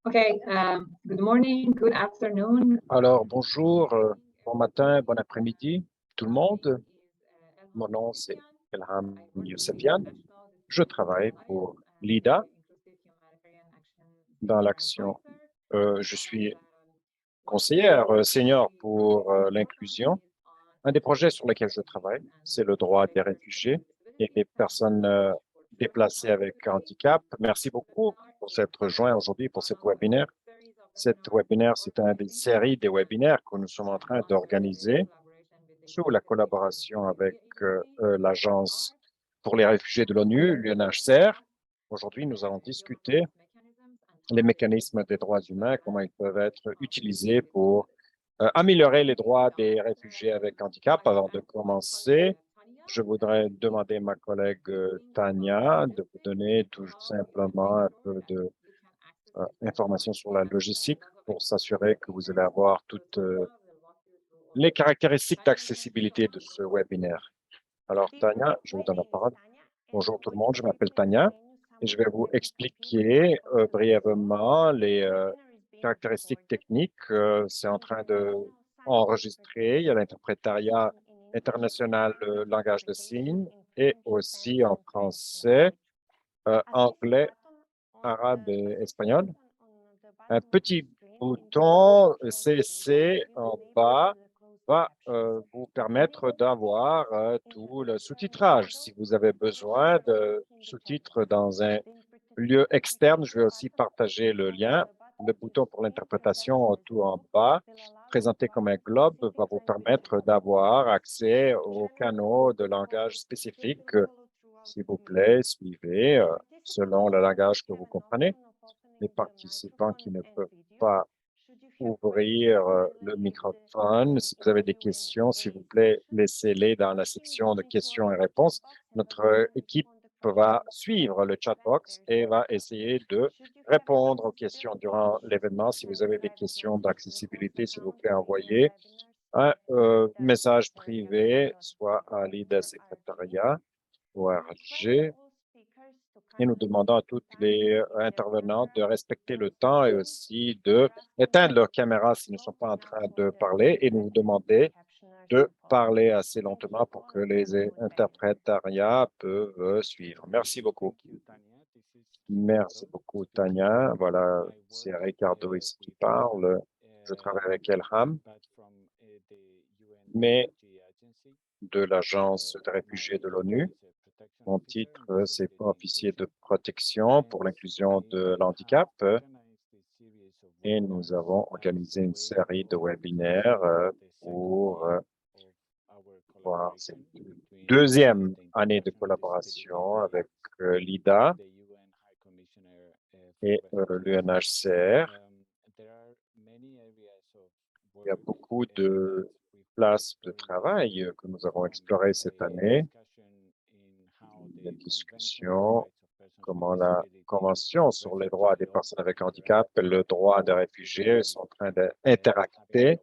Okay, good morning, good afternoon. Alors, bonjour, bon matin, bon après-midi, tout le monde. Mon nom, c'est Elham Youssefian. Je travaille pour l'IDA dans l'action. Je suis conseillère senior pour l'inclusion. Un des projets sur lesquels je travaille, c'est le droit des réfugiés et des personnes déplacées avec handicap. Merci beaucoup pour s'être joint aujourd'hui pour cette webinaire. Cette webinaire, c'est une des séries des webinaires que nous sommes en train d'organiser sous la collaboration avec l'Agence pour les réfugiés de l'ONU, l'UNHCR. Aujourd'hui, nous allons discuter les mécanismes des droits humains, comment ils peuvent être utilisés pour améliorer les droits des réfugiés avec handicap. Avant de commencer, je voudrais demander à ma collègue Tania de vous donner tout simplement un peu de informations sur la logistique pour s'assurer que vous allez avoir toutes les caractéristiques d'accessibilité de ce webinaire. Alors, Tania, je vous donne la parole. Bonjour tout le monde, je m'appelle Tania et je vais vous expliquer brièvement les caractéristiques techniques. C'est en train de enregistrer. Il y a l'interprétariat international langage de signes et aussi en français, anglais, arabe et espagnol. Un petit bouton CC en bas va vous permettre d'avoir tout le sous-titrage. Si vous avez besoin de sous-titres dans un lieu externe, je vais aussi partager le lien. Le bouton pour l'interprétation tout en bas, présenté comme un globe, va vous permettre d'avoir accès aux canaux de langage spécifiques. S'il vous plaît, suivez selon le langage que vous comprenez. Les participants qui ne peuvent pas ouvrir le microphone. Si vous avez des questions, s'il vous plaît, laissez-les dans la section de questions et réponses. Notre équipe va suivre le chat box et va essayer de répondre aux questions durant l'événement. Si vous avez des questions d'accessibilité, s'il vous plaît, envoyez un message privé, soit à l'IDA secrétariat ou à RG, et nous demandons à toutes les intervenantes de respecter le temps et aussi de éteindre leur caméra s'ils ne sont pas en train de parler et nous demander de parler assez lentement pour que les interprétariats peuvent suivre. Merci beaucoup. Merci beaucoup, Tania. Voilà, c'est Ricardo ici qui parle. Je travaille avec Elham, mais de l'Agence des réfugiés de l'ONU. Mon titre, c'est officier de protection pour l'inclusion de l'handicap. Et nous avons organisé une série de webinaires pour voir cette deuxième année de collaboration avec l'IDA et l'UNHCR. Il y a beaucoup de places de travail que nous avons explorées cette année. Des discussions, comment la Convention sur les droits des personnes avec handicap et le droit des réfugiés sont en train d'interacter.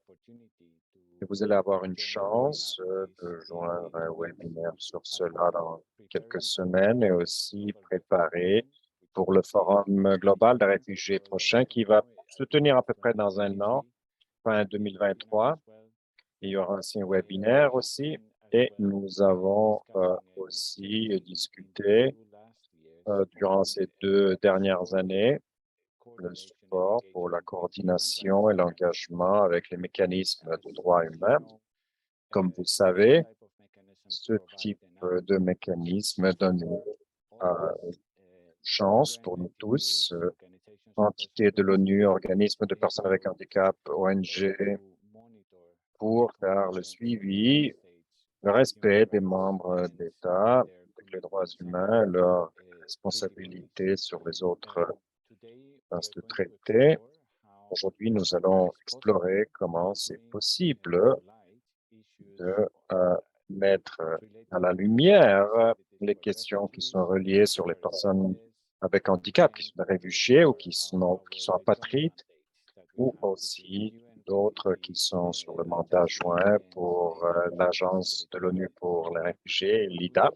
Et vous allez avoir une chance de joindre un webinaire sur cela dans quelques semaines et aussi préparer pour le Forum global des réfugiés prochain qui va se tenir à peu près dans un an, fin 2023. Il y aura aussi un webinaire aussi. Et nous avons aussi discuté durant ces 2 dernières années le support pour la coordination et l'engagement avec les mécanismes de droits humains. Comme vous savez, ce type de mécanisme donne une chance pour nous tous, entités de l'ONU, organismes de personnes avec handicap, ONG, pour faire le suivi, le respect des membres d'État, avec les droits humains, leurs responsabilités sur les autres instances de traité. Aujourd'hui, nous allons explorer comment c'est possible de mettre à la lumière les questions qui sont reliées sur les personnes avec handicap, qui sont des réfugiés ou qui sont apatrides, ou aussi d'autres qui sont sur le mandat joint pour l'Agence de l'ONU pour les réfugiés, l'IDA.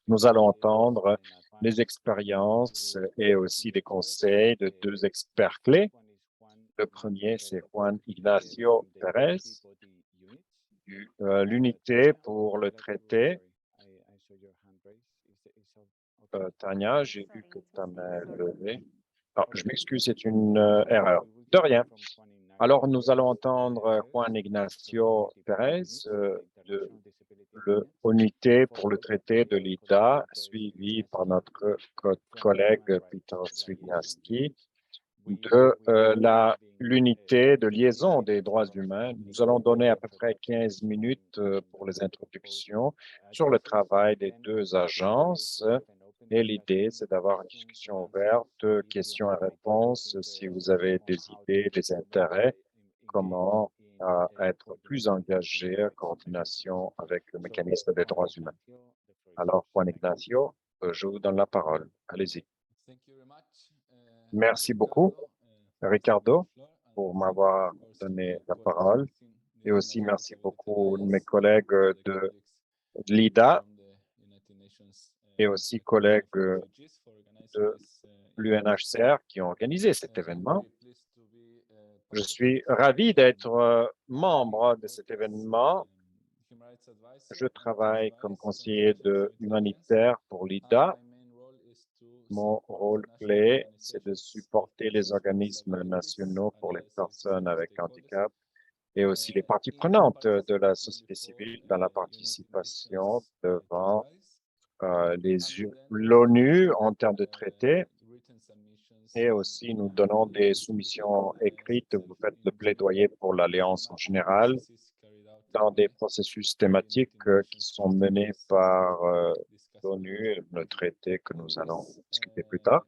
Nous allons entendre les expériences et aussi les conseils de deux experts clés. Le premier, c'est Juan Ignacio Pérez, l'unité pour le traité. Tania, j'ai vu que tu as main levée. Non, je m'excuse, c'est une erreur. De rien. Alors, nous allons entendre Juan Ignacio Pérez de l'unité pour le traité de l'IDA, suivi par notre collègue Peter Swidniewski de l'unité de liaison des droits humains. Nous allons donner à peu près 15 minutes pour les introductions sur le travail des deux agences. Et l'idée, c'est d'avoir une discussion ouverte, questions et réponses, si vous avez des idées, des intérêts, comment être plus engagé en coordination avec le mécanisme des droits humains. Alors, Juan Ignacio, je vous donne la parole. Allez-y. Merci beaucoup, Ricardo, pour m'avoir donné la parole. Et aussi, merci beaucoup mes collègues de l'IDA et aussi collègues de l'UNHCR qui ont organisé cet événement. Je suis ravi d'être membre de cet événement. Je travaille comme conseiller humanitaire pour l'IDA. Mon rôle clé, c'est de supporter les organismes nationaux pour les personnes avec handicap et aussi les parties prenantes de la société civile dans la participation devant l'ONU en termes de traités. Et aussi, nous donnons des soumissions écrites. Vous faites le plaidoyer pour l'Alliance en général dans des processus thématiques qui sont menés par l'ONU, le traité que nous allons discuter plus tard.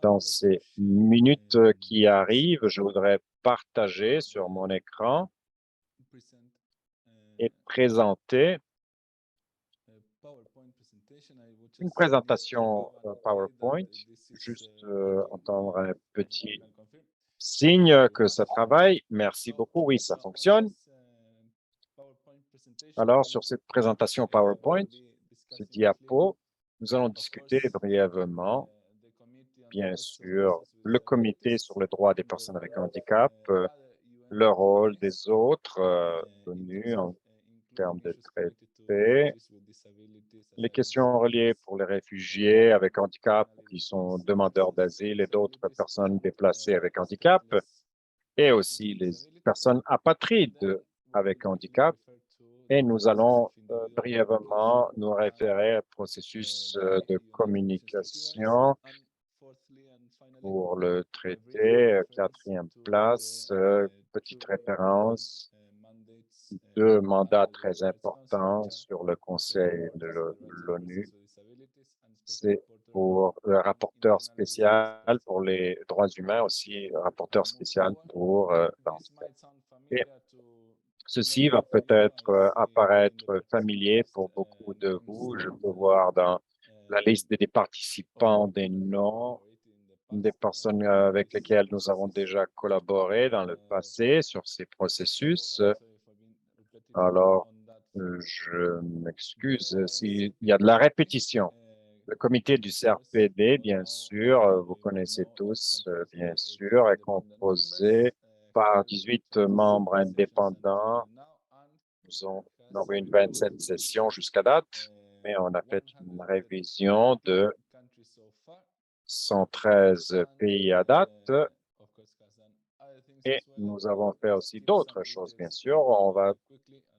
Dans ces minutes qui arrivent, je voudrais partager sur mon écran et présenter une présentation PowerPoint, juste entendre un petit signe que ça travaille. Merci beaucoup. Oui, ça fonctionne. Alors, sur cette présentation PowerPoint, ce diapo, nous allons discuter brièvement, bien sûr, le comité sur le droit des personnes avec handicap, le rôle des autres l'ONU en termes de traités, les questions reliées pour les réfugiés avec handicap qui sont demandeurs d'asile et d'autres personnes déplacées avec handicap, et aussi les personnes apatrides avec handicap. Et nous allons brièvement nous référer au processus de communication pour le traité, quatrième place, petite référence, deux mandats très importants sur le Conseil de l'ONU. C'est pour le rapporteur spécial pour les droits humains, aussi rapporteur spécial pour l'handicap. Et ceci va peut-être apparaître familier pour beaucoup de vous. Je peux voir dans la liste des participants des noms des personnes avec lesquelles nous avons déjà collaboré dans le passé sur ces processus. Alors, je m'excuse s'il y a de la répétition. Le comité du CRPD, bien sûr, vous connaissez tous, bien sûr, est composé par 18 membres indépendants. Nous avons eu 27 sessions jusqu'à date, mais on a fait une révision de 113 pays à date. Et nous avons fait aussi d'autres choses, bien sûr. On va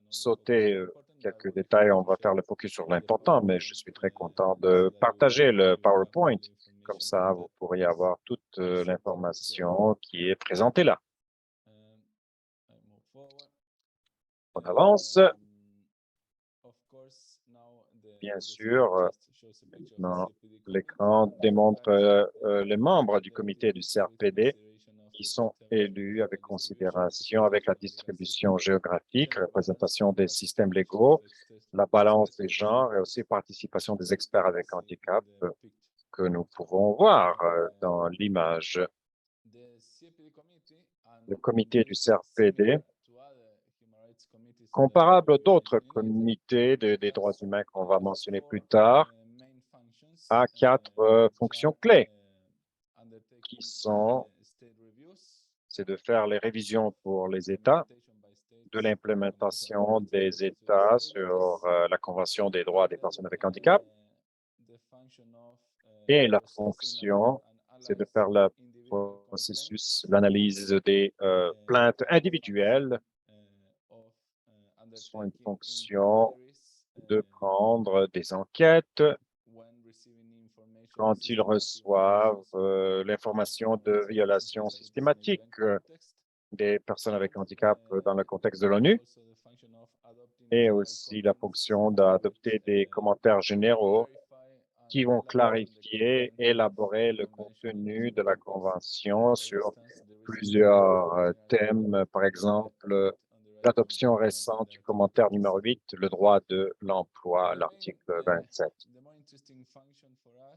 sauter quelques détails, on va faire le focus sur l'important, mais je suis très content de partager le PowerPoint. Comme ça, vous pourriez avoir toute l'information qui est présentée là. On avance. Bien sûr, maintenant, l'écran démontre les membres du comité du CRPD qui sont élus avec considération avec la distribution géographique, représentation des systèmes légaux, la balance des genres et aussi participation des experts avec handicap que nous pouvons voir dans l'image. Le comité du CRPD, comparable d'autres comités des droits humains qu'on va mentionner plus tard, a 4 fonctions clés qui sont, c'est de faire les révisions pour les États, de l'implémentation des États sur la Convention des droits des personnes avec handicap, et la fonction, c'est de faire le processus, l'analyse des plaintes individuelles, sont une fonction de prendre des enquêtes quand ils reçoivent l'information de violations systématiques des personnes avec handicap dans le contexte de l'ONU, et aussi la fonction d'adopter des commentaires généraux qui vont clarifier, élaborer le contenu de la Convention sur plusieurs thèmes, par exemple, l'adoption récente du commentaire numéro 8, le droit de l'emploi, l'article 27.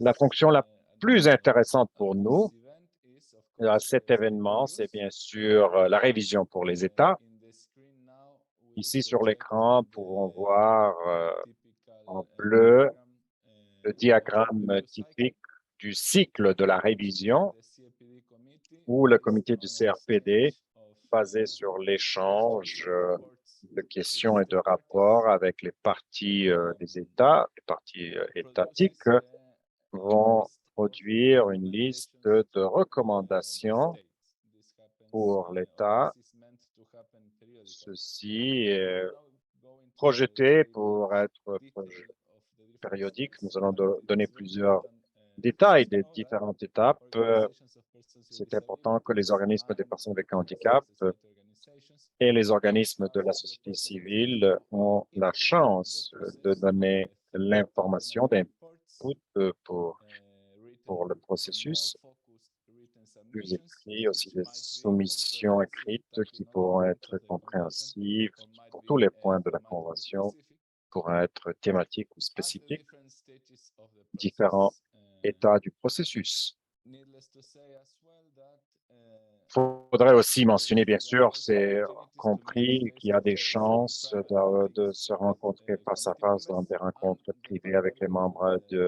La fonction la plus intéressante pour nous à cet événement, c'est bien sûr la révision pour les États. Ici sur l'écran, nous pouvons voir en bleu le diagramme typique du cycle de la révision où le comité du CRPD, basé sur l'échange de questions et de rapports avec les parties des États, les parties étatiques, vont produire une liste de recommandations pour l'État. Ceci est projeté pour être périodique. Nous allons donner plusieurs détails des différentes étapes. C'est important que les organismes des personnes avec handicap et les organismes de la société civile ont la chance de donner l'information d'input pour le processus, plus écrit, aussi des soumissions écrites qui pourront être compréhensives pour tous les points de la Convention, pourront être thématiques ou spécifiques, différents états du processus. Il faudrait aussi mentionner, bien sûr, c'est compris qu'il y a des chances de se rencontrer face à face dans des rencontres privées avec les membres du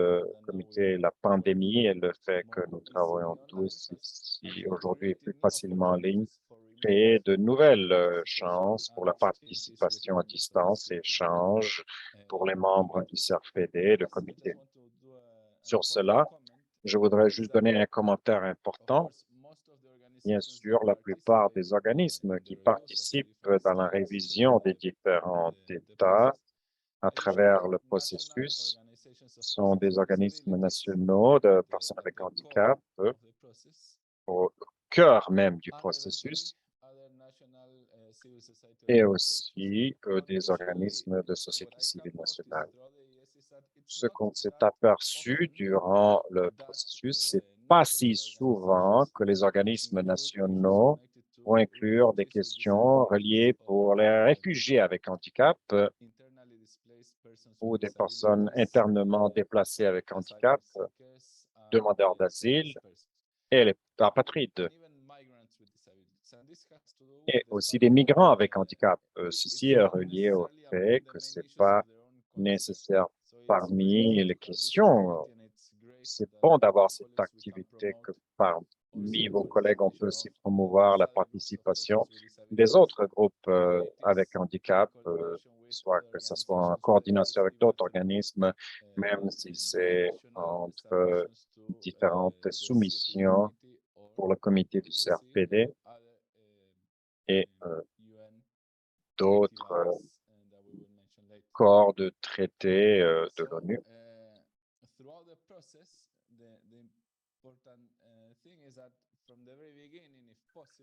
comité. La pandémie et le fait que nous travaillons tous ici aujourd'hui plus facilement en ligne créer de nouvelles chances pour la participation à distance et échange pour les membres du CRPD, le comité. Sur cela, je voudrais juste donner un commentaire important. Bien sûr, la plupart des organismes qui participent dans la révision des différents États à travers le processus sont des organismes nationaux de personnes avec handicap au cœur même du processus et aussi des organismes de société civile nationale. Ce qu'on s'est aperçu durant le processus, c'est pas si souvent que les organismes nationaux vont inclure des questions reliées pour les réfugiés avec handicap ou des personnes internement déplacées avec handicap, demandeurs d'asile et les apatrides, et aussi des migrants avec handicap. Ceci est relié au fait que ce n'est pas nécessaire parmi les questions. C'est bon d'avoir cette activité que parmi vos collègues, on peut aussi promouvoir la participation des autres groupes avec handicap, soit que ce soit en coordination avec d'autres organismes, même si c'est entre différentes soumissions pour le comité du CRPD et d'autres corps de traités de l'ONU.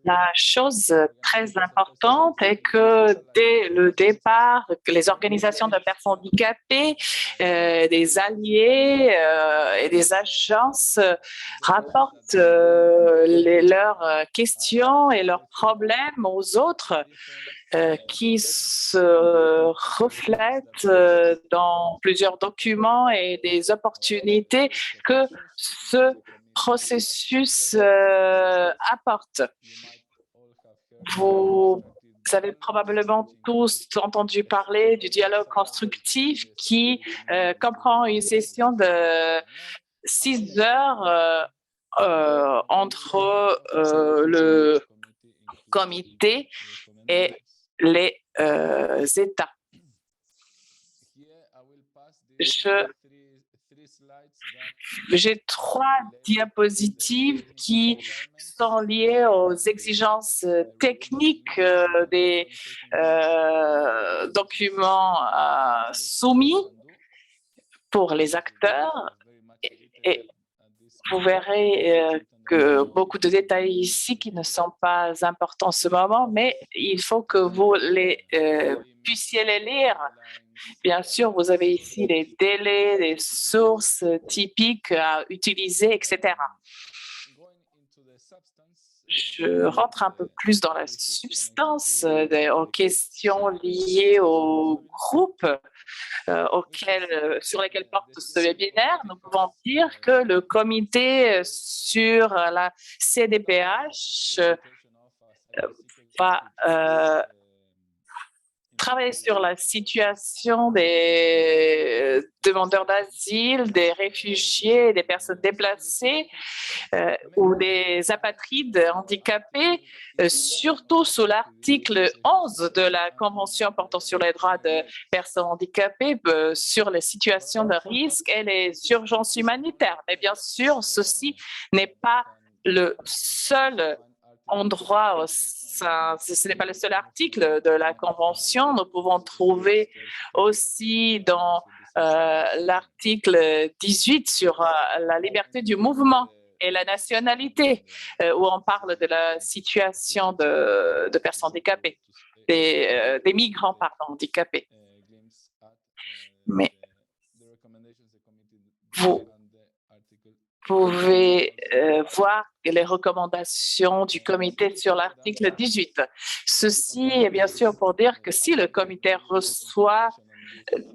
La chose très importante est que dès le départ, que les organisations de personnes handicapées, des alliés et des agences rapportent leurs questions et leurs problèmes aux autres qui se reflètent dans plusieurs documents et des opportunités que ce processus apporte. Vous avez probablement tous entendu parler du dialogue constructif qui comprend une session de 6 heures entre le comité et les États. J'ai 3 diapositives qui sont liées aux exigences techniques des documents soumis pour les acteurs. Et vous verrez que beaucoup de détails ici qui ne sont pas importants en ce moment, mais il faut que vous puissiez les lire. Bien sûr, vous avez ici les délais, les sources typiques à utiliser, etc. Je rentre un peu plus dans la substance aux questions liées au groupe sur lesquels porte ce webinaire. Nous pouvons dire que le comité sur la CDPH va travailler sur la situation des demandeurs d'asile, des réfugiés, des personnes déplacées ou des apatrides handicapés, surtout sous l'article 11 de la Convention portant sur les droits de personnes handicapées, sur les situations de risque et les urgences humanitaires. Mais bien sûr, ceci n'est pas le seul endroit, ce n'est pas le seul article de la Convention. Nous pouvons trouver aussi dans l'article 18 sur la liberté du mouvement et la nationalité, où on parle de la situation de personnes handicapées, des migrants handicapés. Mais vous pouvez voir les recommandations du comité sur l'article 18. Ceci est bien sûr pour dire que si le comité reçoit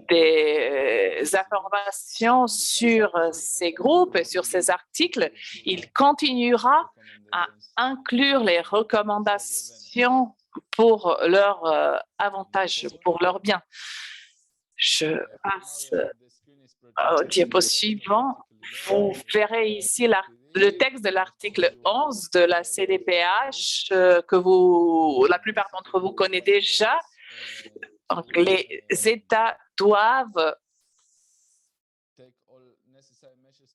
des informations sur ces groupes et sur ces articles, il continuera à inclure les recommandations pour leur avantage, pour leur bien. Je passe au diapo suivant. Vous verrez ici le texte de l'article 11 de la CDPH que la plupart d'entre vous connaissez déjà. Donc, les États doivent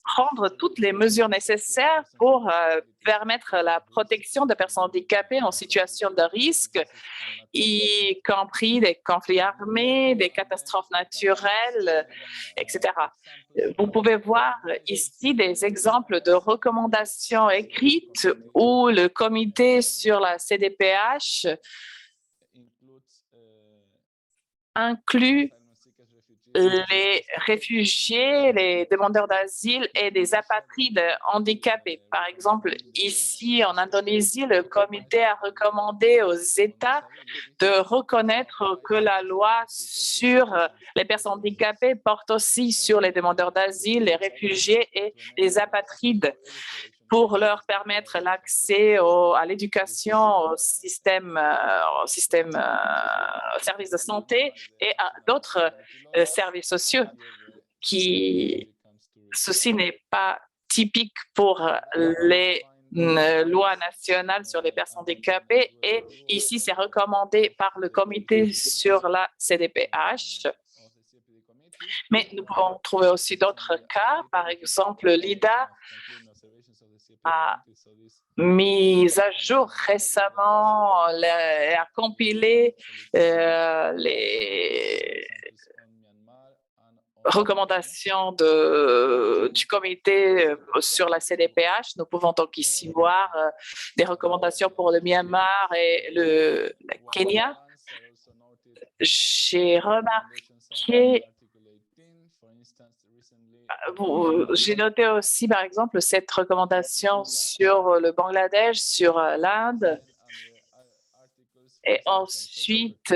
prendre toutes les mesures nécessaires pour permettre la protection des personnes handicapées en situation de risque, y compris des conflits armés, des catastrophes naturelles, etc. Vous pouvez voir ici des exemples de recommandations écrites où le comité sur la CDPH inclut les réfugiés, les demandeurs d'asile et des apatrides handicapés. Par exemple, ici en Indonésie, le comité a recommandé aux États de reconnaître que la loi sur les personnes handicapées porte aussi sur les demandeurs d'asile, les réfugiés et les apatrides, pour leur permettre l'accès à l'éducation, au système, services de santé et à d'autres services sociaux. Ceci n'est pas typique pour les lois nationales sur les personnes handicapées et ici c'est recommandé par le comité sur la CDPH. Mais nous pouvons trouver aussi d'autres cas, par exemple l'IDA a mis à jour récemment et a compilé les recommandations du comité sur la CDPH. Nous pouvons donc ici voir des recommandations pour le Myanmar et le Kenya. J'ai remarqué j'ai noté aussi, par exemple, cette recommandation sur le Bangladesh, sur l'Inde, et ensuite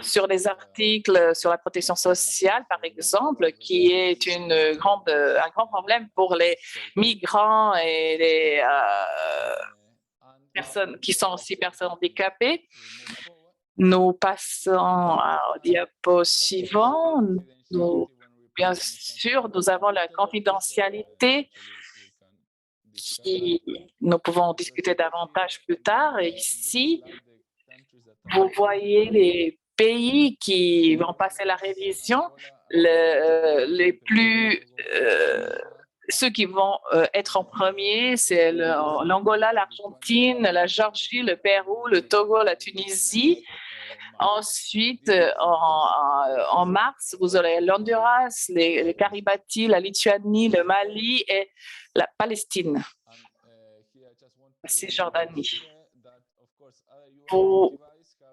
sur les articles sur la protection sociale, par exemple, qui est un grand problème pour les migrants et les personnes qui sont aussi personnes handicapées. Nous passons au diapo suivant. Nous bien sûr, nous avons la confidentialité qui nous pouvons discuter davantage plus tard. Et ici, vous voyez les pays qui vont passer la révision, ceux qui vont être en premier, c'est l'Angola, l'Argentine, la Géorgie, le Pérou, le Togo, la Tunisie. Ensuite, en mars, vous aurez l'Honduras, les Kiribati, la Lituanie, le Mali et la Palestine, la Cisjordanie.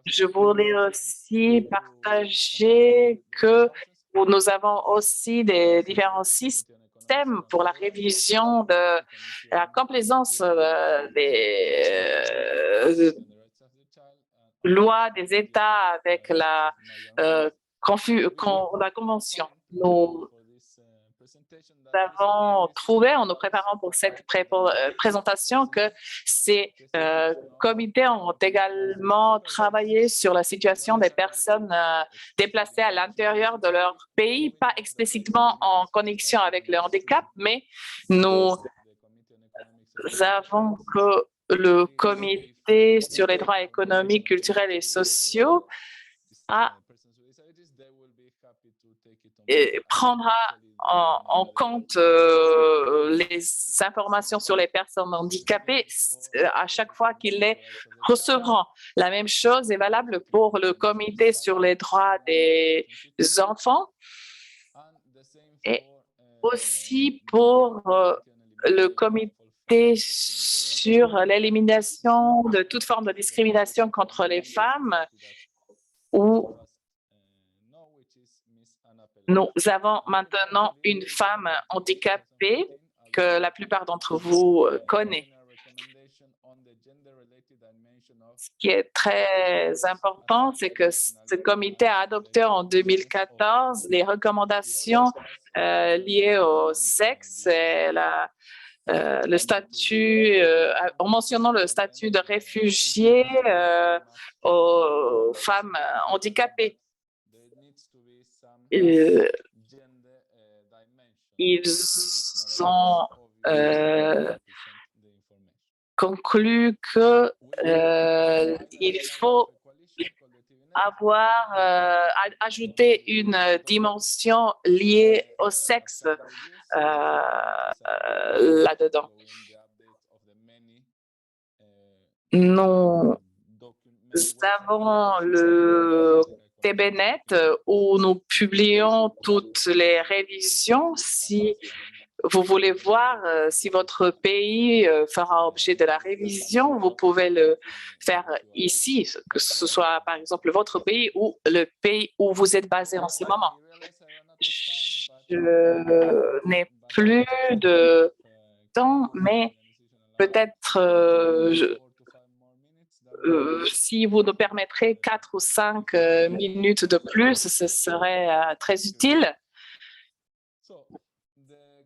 Je voulais aussi partager que nous avons aussi des différents systèmes pour la révision de la complaisance des lois des États avec la Convention. Nous avons trouvé en nous préparant pour cette présentation que ces comités ont également travaillé sur la situation des personnes déplacées à l'intérieur de leur pays, pas explicitement en connexion avec le handicap, mais nous avons que le comité sur les droits économiques, culturels et sociaux prendra en compte les informations sur les personnes handicapées à chaque fois qu'ils les recevront. La même chose est valable pour le comité sur les droits des enfants et aussi pour le comité sur l'élimination de toute forme de discrimination contre les femmes, où nous avons maintenant une femme handicapée que la plupart d'entre vous connaissent. Ce qui est très important, c'est que ce comité a adopté en 2014 les recommandations liées au sexe et le statut, en mentionnant le statut de réfugié aux femmes handicapées. Ils ont conclu qu'il faut ajouter une dimension liée au sexe là-dedans. Nous avons le TBNet où nous publions toutes les révisions. Si vous voulez voir si votre pays fera objet de la révision, vous pouvez le faire ici, que ce soit par exemple votre pays ou le pays où vous êtes basé en ce moment. Je n'ai plus de temps, mais peut-être si vous nous permettrez 4 ou 5 minutes de plus, ce serait très utile.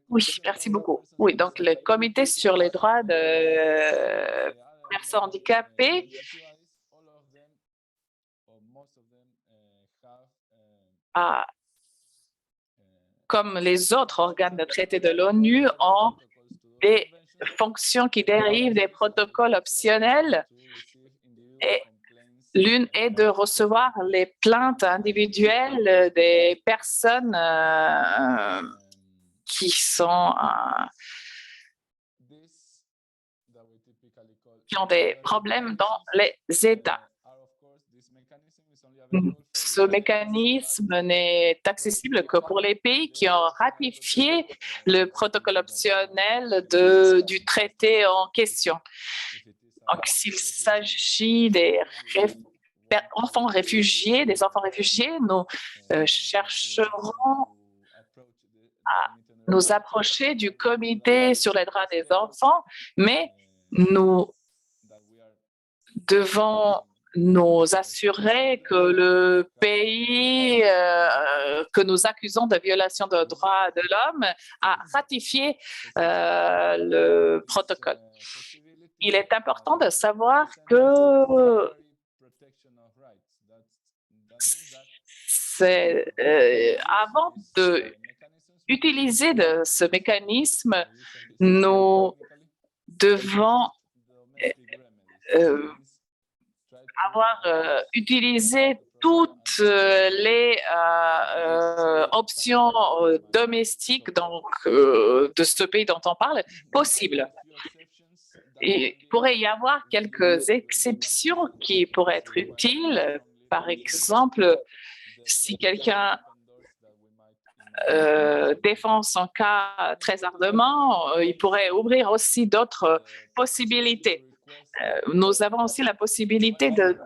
Oui, merci beaucoup. Oui, donc le comité sur les droits de personnes handicapées comme les autres organes de traité de l'ONU, ont des fonctions qui dérivent des protocoles optionnels. Et l'une est de recevoir les plaintes individuelles des personnes qui ont des problèmes dans les États. Ce mécanisme n'est accessible que pour les pays qui ont ratifié le protocole optionnel du traité en question. Donc, s'il s'agit des enfants réfugiés, nous chercherons à nous approcher du comité sur les droits des enfants, mais nous devons nous assurer que le pays que nous accusons de violation des droits de l'homme a ratifié le protocole. Il est important de savoir que avant utiliser de ce mécanisme, nous devons avoir utilisé toutes les options domestiques donc, de ce pays dont on parle possibles. Il pourrait y avoir quelques exceptions qui pourraient être utiles. Par exemple, si quelqu'un défend son cas très ardemment, il pourrait ouvrir aussi d'autres possibilités. Nous avons aussi la possibilité de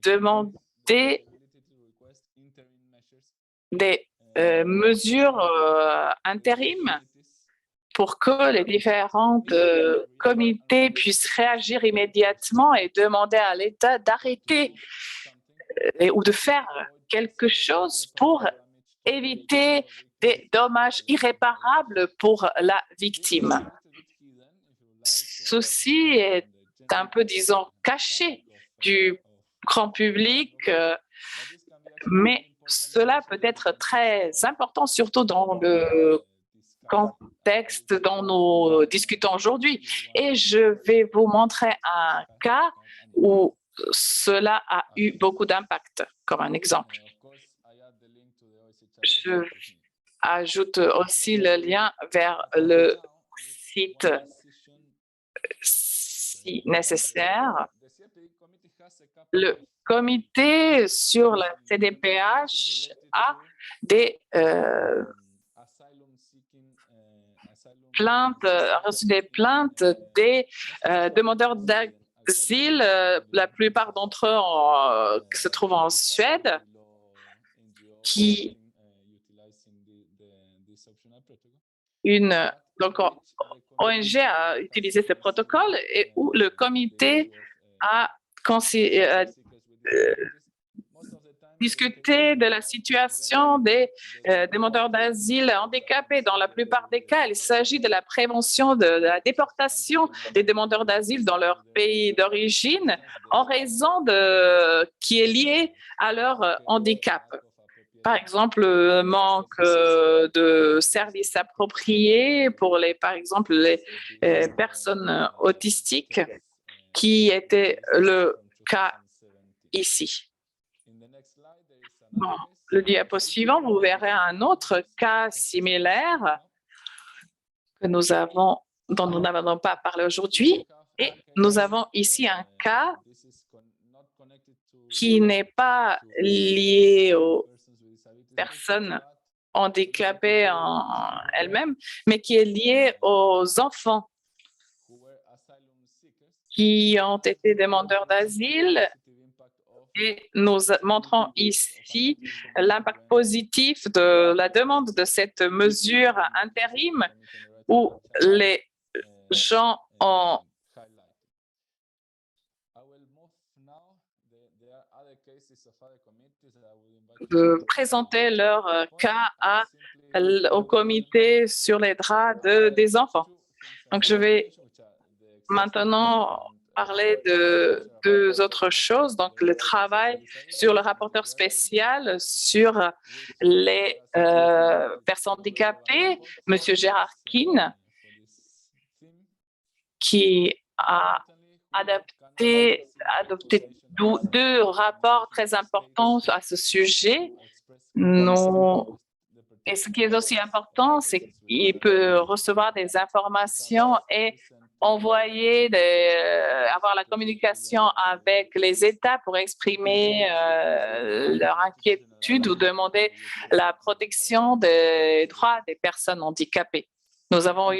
demander des mesures intérim pour que les différentes comités puissent réagir immédiatement et demander à l'État d'arrêter ou de faire quelque chose pour éviter des dommages irréparables pour la victime. Ceci est un peu, disons, caché du grand public, mais cela peut être très important, surtout dans le contexte dont nous discutons aujourd'hui. Et je vais vous montrer un cas où cela a eu beaucoup d'impact, comme un exemple. Je ajoute aussi le lien vers le site si nécessaire. Le comité sur la CDPH a reçu des plaintes des demandeurs d'asile. La plupart d'entre eux se trouvent en Suède, qui donc ONG a utilisé ce protocole et où le comité a discuté de la situation des demandeurs d'asile handicapés. Dans la plupart des cas, il s'agit de la prévention de la déportation des demandeurs d'asile dans leur pays d'origine en raison qui est liée à leur handicap. Par exemple, le manque de services appropriés pour par exemple, les personnes autistiques, qui était le cas ici. Bon, le diapo suivant, vous verrez un autre cas similaire dont nous n'avons pas parlé aujourd'hui. Et nous avons ici un cas qui n'est pas lié aux personnes handicapées en elles-mêmes, mais qui est lié aux enfants qui ont été demandeurs d'asile. Et nous montrons ici l'impact positif de la demande de cette mesure intérim où les gens ont présenté leur cas au comité sur les droits des enfants. Donc, je vais maintenant parler de deux autres choses. Donc, le travail sur le rapporteur spécial sur les personnes handicapées, M. Gérard Keane, qui a adopté deux rapports très importants à ce sujet. Et ce qui est aussi important, c'est qu'il peut recevoir des informations et avoir la communication avec les États pour exprimer leur inquiétude ou demander la protection des droits des personnes handicapées. Nous avons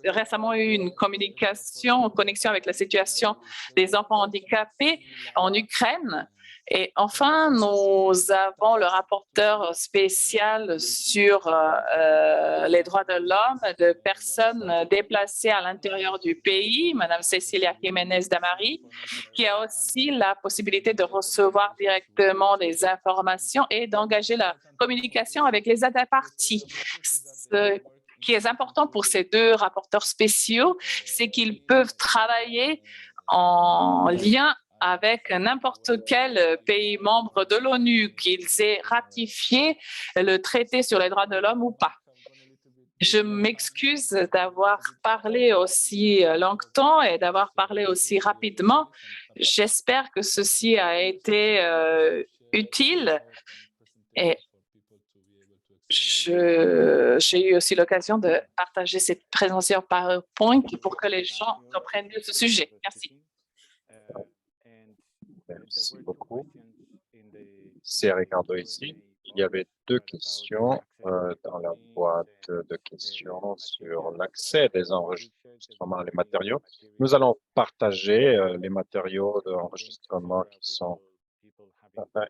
récemment eu une connexion avec la situation des enfants handicapés en Ukraine. Et enfin, nous avons le rapporteur spécial sur les droits de l'homme de personnes déplacées à l'intérieur du pays, Mme Cecilia Jiménez Damari, qui a aussi la possibilité de recevoir directement des informations et d'engager la communication avec les États parties. Ce qui est important pour ces deux rapporteurs spéciaux, c'est qu'ils peuvent travailler en lien avec n'importe quel pays membre de l'ONU, qu'ils aient ratifié le traité sur les droits de l'homme ou pas. Je m'excuse d'avoir parlé aussi longtemps et d'avoir parlé aussi rapidement. J'espère que ceci a été utile et j'ai eu aussi l'occasion de partager cette présentation PowerPoint pour que les gens comprennent mieux ce sujet. Merci. Merci beaucoup. C'est Ricardo ici. Il y avait deux questions dans la boîte de questions sur l'accès des enregistrements à les matériaux. Nous allons partager les matériaux d'enregistrement qui sont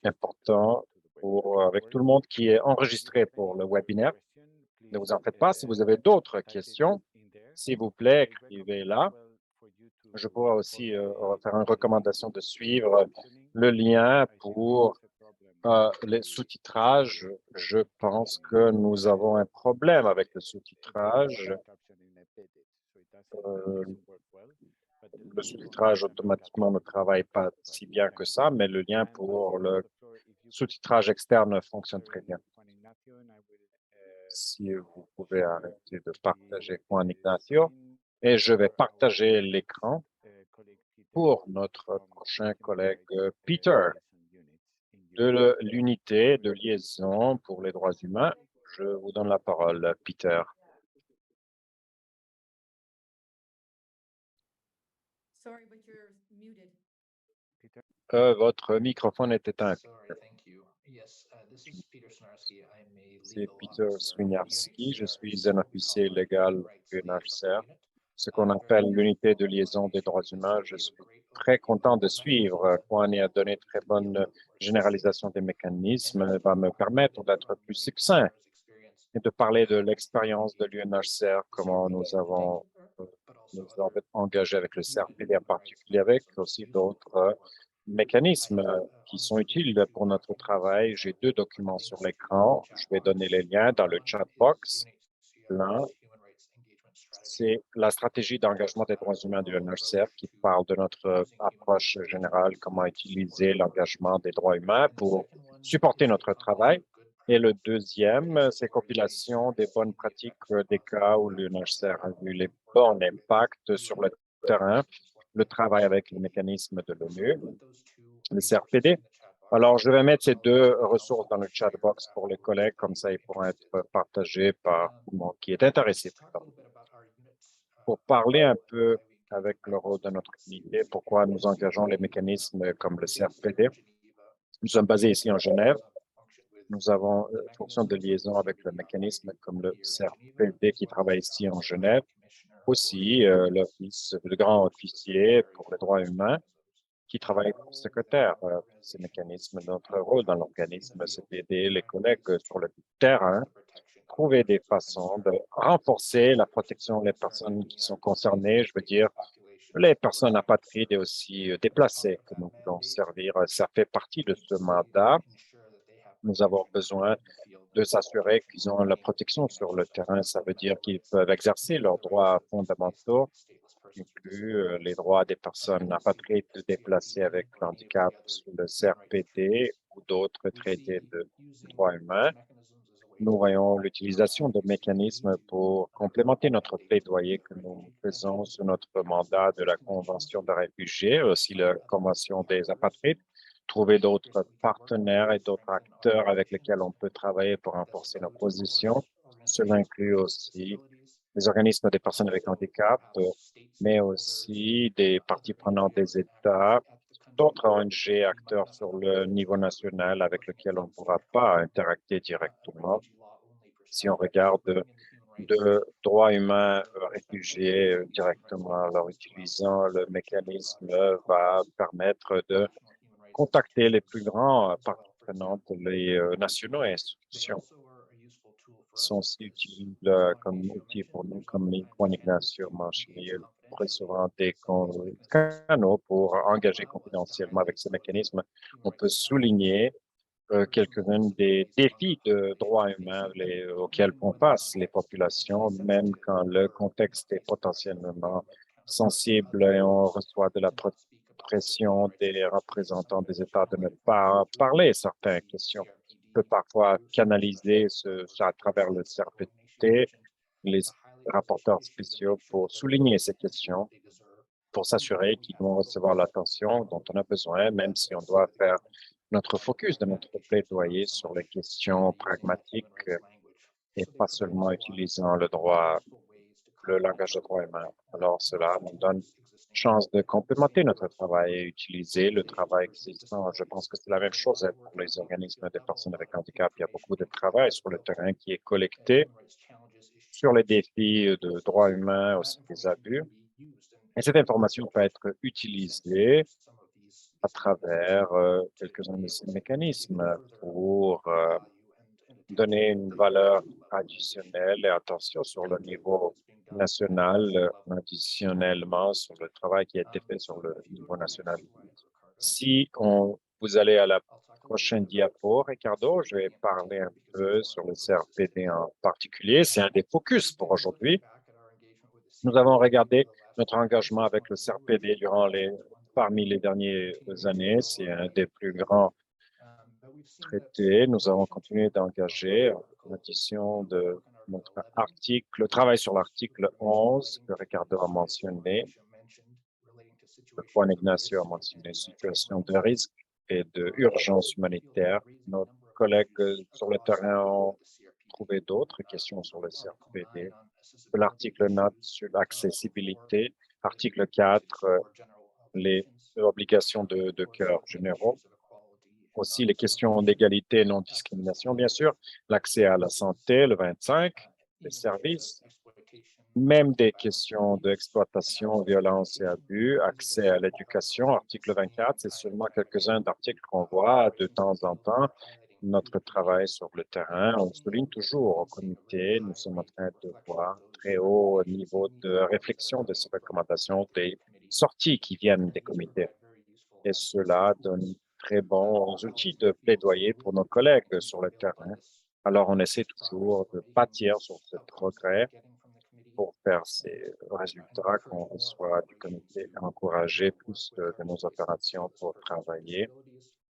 importants avec tout le monde qui est enregistré pour le webinaire. Ne vous en faites pas. Si vous avez d'autres questions, s'il vous plaît, écrivez-la. Je pourrais aussi faire une recommandation de suivre le lien pour les sous-titrages. Je pense que nous avons un problème avec le sous-titrage. Le sous-titrage automatiquement ne travaille pas si bien que ça, mais le lien pour le sous-titrage externe fonctionne très bien. Si vous pouvez arrêter de partager Juan Ignacio, et je vais partager l'écran pour notre prochain collègue Peter de l'unité de liaison pour les droits humains. Je vous donne la parole, Peter. Votre microphone est éteint. C'est Peter Swiniarski. Je suis un officier légal du UNHCR, ce qu'on appelle l'unité de liaison des droits humains. Je suis très content de suivre. Juan a donné très bonne généralisation des mécanismes, va me permettre d'être plus succinct et de parler de l'expérience de l'UNHCR, comment nous avons engagé avec le CRPD en particulier, avec aussi d'autres mécanismes qui sont utiles pour notre travail. J'ai deux documents sur l'écran. Je vais donner les liens dans le chat box. L'un, c'est la stratégie d'engagement des droits humains de l'UNHCR qui parle de notre approche générale, comment utiliser l'engagement des droits humains pour supporter notre travail. Et le deuxième, c'est compilation des bonnes pratiques des cas où l'UNHCR a vu les bons impacts sur le terrain, le travail avec les mécanismes de l'ONU, le CRPD. Alors, je vais mettre ces deux ressources dans le chat box pour les collègues, comme ça ils pourront être partagés par tout le monde qui est intéressé. Pour parler un peu avec le rôle de notre unité, pourquoi nous engageons les mécanismes comme le CRPD. Nous sommes basés ici en Genève. Nous avons une fonction de liaison avec le mécanisme comme le CRPD qui travaille ici en Genève. Aussi, l'Office, le grand officier pour les droits humains qui travaille comme secrétaire de ces mécanismes. Notre rôle dans l'organisme, c'est d'aider les collègues sur le terrain, trouver des façons de renforcer la protection des personnes qui sont concernées, je veux dire, les personnes apatrides et aussi déplacées que nous voulons servir. Ça fait partie de ce mandat. Nous avons besoin de s'assurer qu'ils ont la protection sur le terrain. Ça veut dire qu'ils peuvent exercer leurs droits fondamentaux, qui incluent les droits des personnes apatrides de déplacer avec handicap sous le CRPD ou d'autres traités de droits humains. Nous voyons l'utilisation de mécanismes pour complémenter notre plaidoyer que nous faisons sur notre mandat de la Convention des réfugiés, aussi la Convention des apatrides, trouver d'autres partenaires et d'autres acteurs avec lesquels on peut travailler pour renforcer nos positions. Cela inclut aussi les organismes des personnes avec handicap, mais aussi des parties prenantes des États, d'autres ONG, acteurs sur le niveau national avec lesquels on ne pourra pas interacter directement. Si on regarde de droits humains réfugiés directement, alors utilisant le mécanisme va permettre de contacter les plus grands parties prenantes, les nationaux et institutions sont aussi utiles comme outils pour nous, comme les Juan Ignacio mentionné très souvent des canaux pour engager confidentiellement avec ces mécanismes. On peut souligner quelques-uns des défis de droits humains auxquels font face les populations, même quand le contexte est potentiellement sensible et on reçoit de la pression des représentants des États de ne pas parler certaines questions. On peut parfois canaliser ça à travers le CRPT les rapporteurs spéciaux pour souligner ces questions, pour s'assurer qu'ils vont recevoir l'attention dont on a besoin, même si on doit faire notre focus de notre plaidoyer sur les questions pragmatiques et pas seulement utilisant le langage de droit humain. Alors, cela nous donne chance de complémenter notre travail et utiliser le travail existant. Je pense que c'est la même chose pour les organismes des personnes avec handicap. Il y a beaucoup de travail sur le terrain qui est collecté sur les défis de droits humains, aussi des abus. Et cette information peut être utilisée à travers quelques-uns de ces mécanismes pour donner une valeur additionnelle et attention sur le niveau national, additionnellement sur le travail qui a été fait sur le niveau national. Si vous allez à la prochaine diapo, Ricardo, je vais parler un peu sur le CRPD en particulier. C'est un des focus pour aujourd'hui. Nous avons regardé notre engagement avec le CRPD parmi les dernières années. C'est un des plus grands traités. Nous avons continué d'engager en addition de notre article, le travail sur l'article 11 que Ricardo a mentionné. Le Juan Ignacio a mentionné situation de risque et d'urgence humanitaire. Nos collègues sur le terrain ont trouvé d'autres questions sur le CRPD. L'article 9 sur l'accessibilité, article 4, les obligations de cœur généraux, aussi les questions d'égalité et non-discrimination, bien sûr, l'accès à la santé, le 25, les services, même des questions d'exploitation, violence et abus, accès à l'éducation, article 24, c'est seulement quelques-uns d'articles qu'on voit de temps en temps. Notre travail sur le terrain, on souligne toujours au comité, nous sommes en train de voir très haut niveau de réflexion de ces recommandations, des sorties qui viennent des comités. Et cela donne très bons outils de plaidoyer pour nos collègues sur le terrain. Alors, on essaie toujours de bâtir sur ce progrès pour faire ces résultats qu'on reçoit du comité et encourager plus de nos opérations pour travailler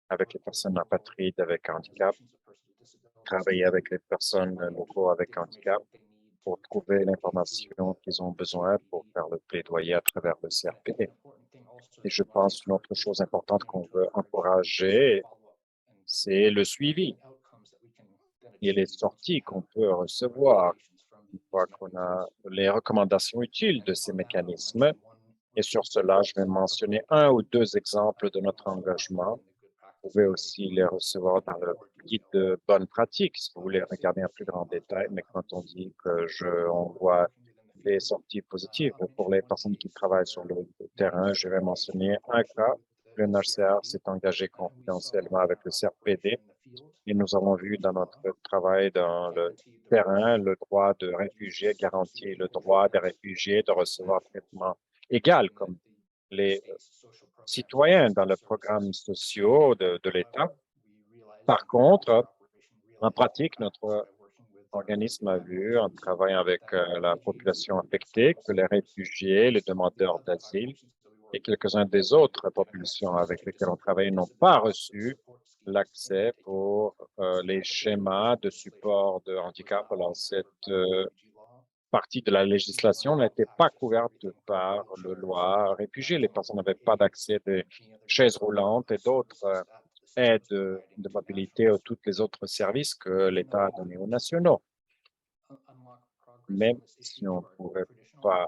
avec les personnes apatrides avec handicap, travailler avec les personnes locaux avec handicap pour trouver l'information qu'ils ont besoin pour faire le plaidoyer à travers le CRPD. Et je pense qu'une autre chose importante qu'on veut encourager, c'est le suivi et les sorties qu'on peut recevoir une fois qu'on a les recommandations utiles de ces mécanismes. Et sur cela, je vais mentionner un ou deux exemples de notre engagement. Vous pouvez aussi les recevoir dans le guide de bonne pratique si vous voulez regarder un plus grand détail. Mais quand on dit on voit des sorties positives pour les personnes qui travaillent sur le terrain, je vais mentionner un cas. Le NHCR s'est engagé confidentiellement avec le CRPD et nous avons vu dans notre travail dans le terrain le droit de réfugiés garantit le droit des réfugiés de recevoir un traitement égal comme les citoyens dans le programme social de l'État. Par contre, en pratique, notre organisme a vu, en travaillant avec la population affectée, que les réfugiés, les demandeurs d'asile et quelques-uns des autres populations avec lesquelles on travaille n'ont pas reçu l'accès pour les schémas de support de handicap. Alors, cette partie de la législation n'était pas couverte par le loi réfugiés. Les personnes n'avaient pas d'accès des chaises roulantes et d'autres aides de mobilité ou tous les autres services que l'État a donnés aux nationaux. Même si on ne pourrait pas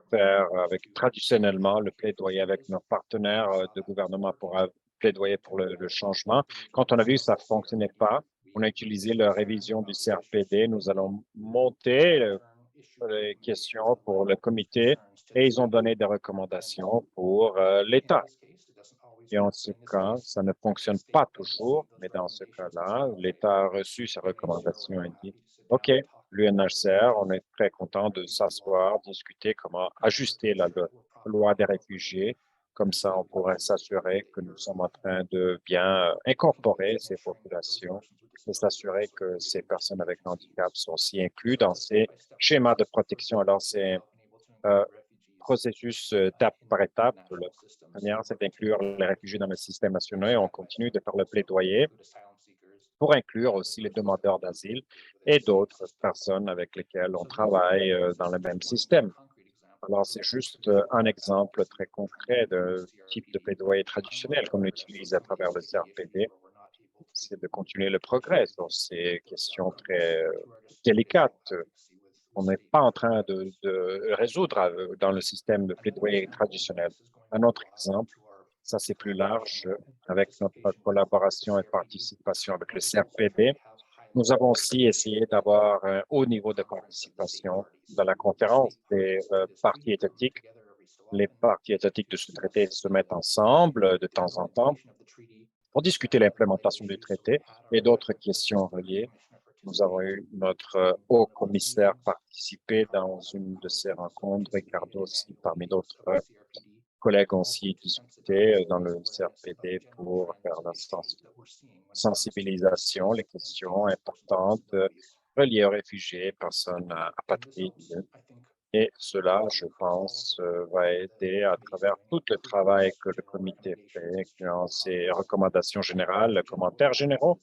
faire traditionnellement le plaidoyer avec nos partenaires de gouvernement pour plaidoyer pour le changement. Quand on a vu que ça ne fonctionnait pas, on a utilisé la révision du CRPD. Nous allons monter les questions pour le comité et ils ont donné des recommandations pour l'État. Et en ce cas, ça ne fonctionne pas toujours, mais dans ce cas-là, l'État a reçu ces recommandations et dit, OK, l'UNHCR, on est très content de s'asseoir, discuter comment ajuster la loi des réfugiés. Comme ça, on pourrait s'assurer que nous sommes en train de bien incorporer ces populations et s'assurer que ces personnes avec handicap sont aussi inclus dans ces schémas de protection. Alors, c'est processus étape par étape. La première, c'est d'inclure les réfugiés dans le système national et on continue de faire le plaidoyer pour inclure aussi les demandeurs d'asile et d'autres personnes avec lesquelles on travaille dans le même système. Alors, c'est juste un exemple très concret de type de plaidoyer traditionnel qu'on utilise à travers le CRPD, c'est de continuer le progrès sur ces questions très délicates. On n'est pas en train de résoudre dans le système de plaidoyer traditionnel. Un autre exemple, ça c'est plus large, avec notre collaboration et participation avec le CRPD. Nous avons aussi essayé d'avoir un haut niveau de participation dans la conférence des parties étatiques. Les parties étatiques de ce traité se mettent ensemble de temps en temps pour discuter l'implémentation du traité et d'autres questions reliées. Nous avons eu notre haut commissaire participer dans une de ces rencontres. Ricardo aussi, parmi d'autres collègues, ont aussi discuté dans le CRPD pour faire la sensibilisation, les questions importantes reliées aux réfugiés, personnes apatrides. Et cela, je pense, va aider à travers tout le travail que le comité fait, dans ses recommandations générales, commentaires généraux,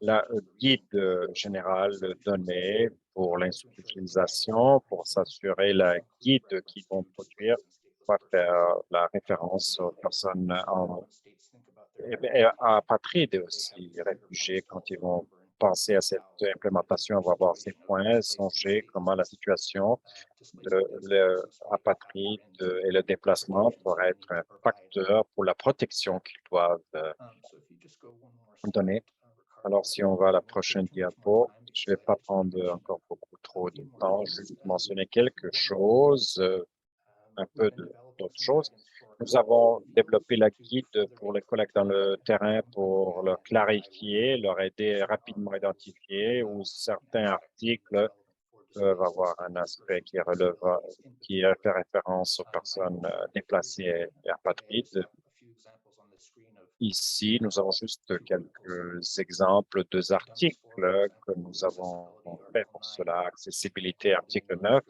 la guide générale donnée pour l'institutionnalisation, pour s'assurer la guide qu'ils vont produire, va faire la référence aux personnes apatrides aussi, réfugiés, quand ils vont penser à cette implémentation, on va voir ces points, songer comment la situation de l'apatride et le déplacement pourrait être un facteur pour la protection qu'ils doivent donner. Alors, si on va à la prochaine diapo, je ne vais pas prendre encore beaucoup trop de temps, juste mentionner quelque chose, un peu d'autres choses. Nous avons développé la guide pour les collègues dans le terrain pour leur clarifier, leur aider rapidement à identifier où certains articles peuvent avoir un aspect qui fait référence aux personnes déplacées et apatrides. Ici, nous avons juste quelques exemples, deux articles que nous avons fait pour cela. Accessibilité, article 9.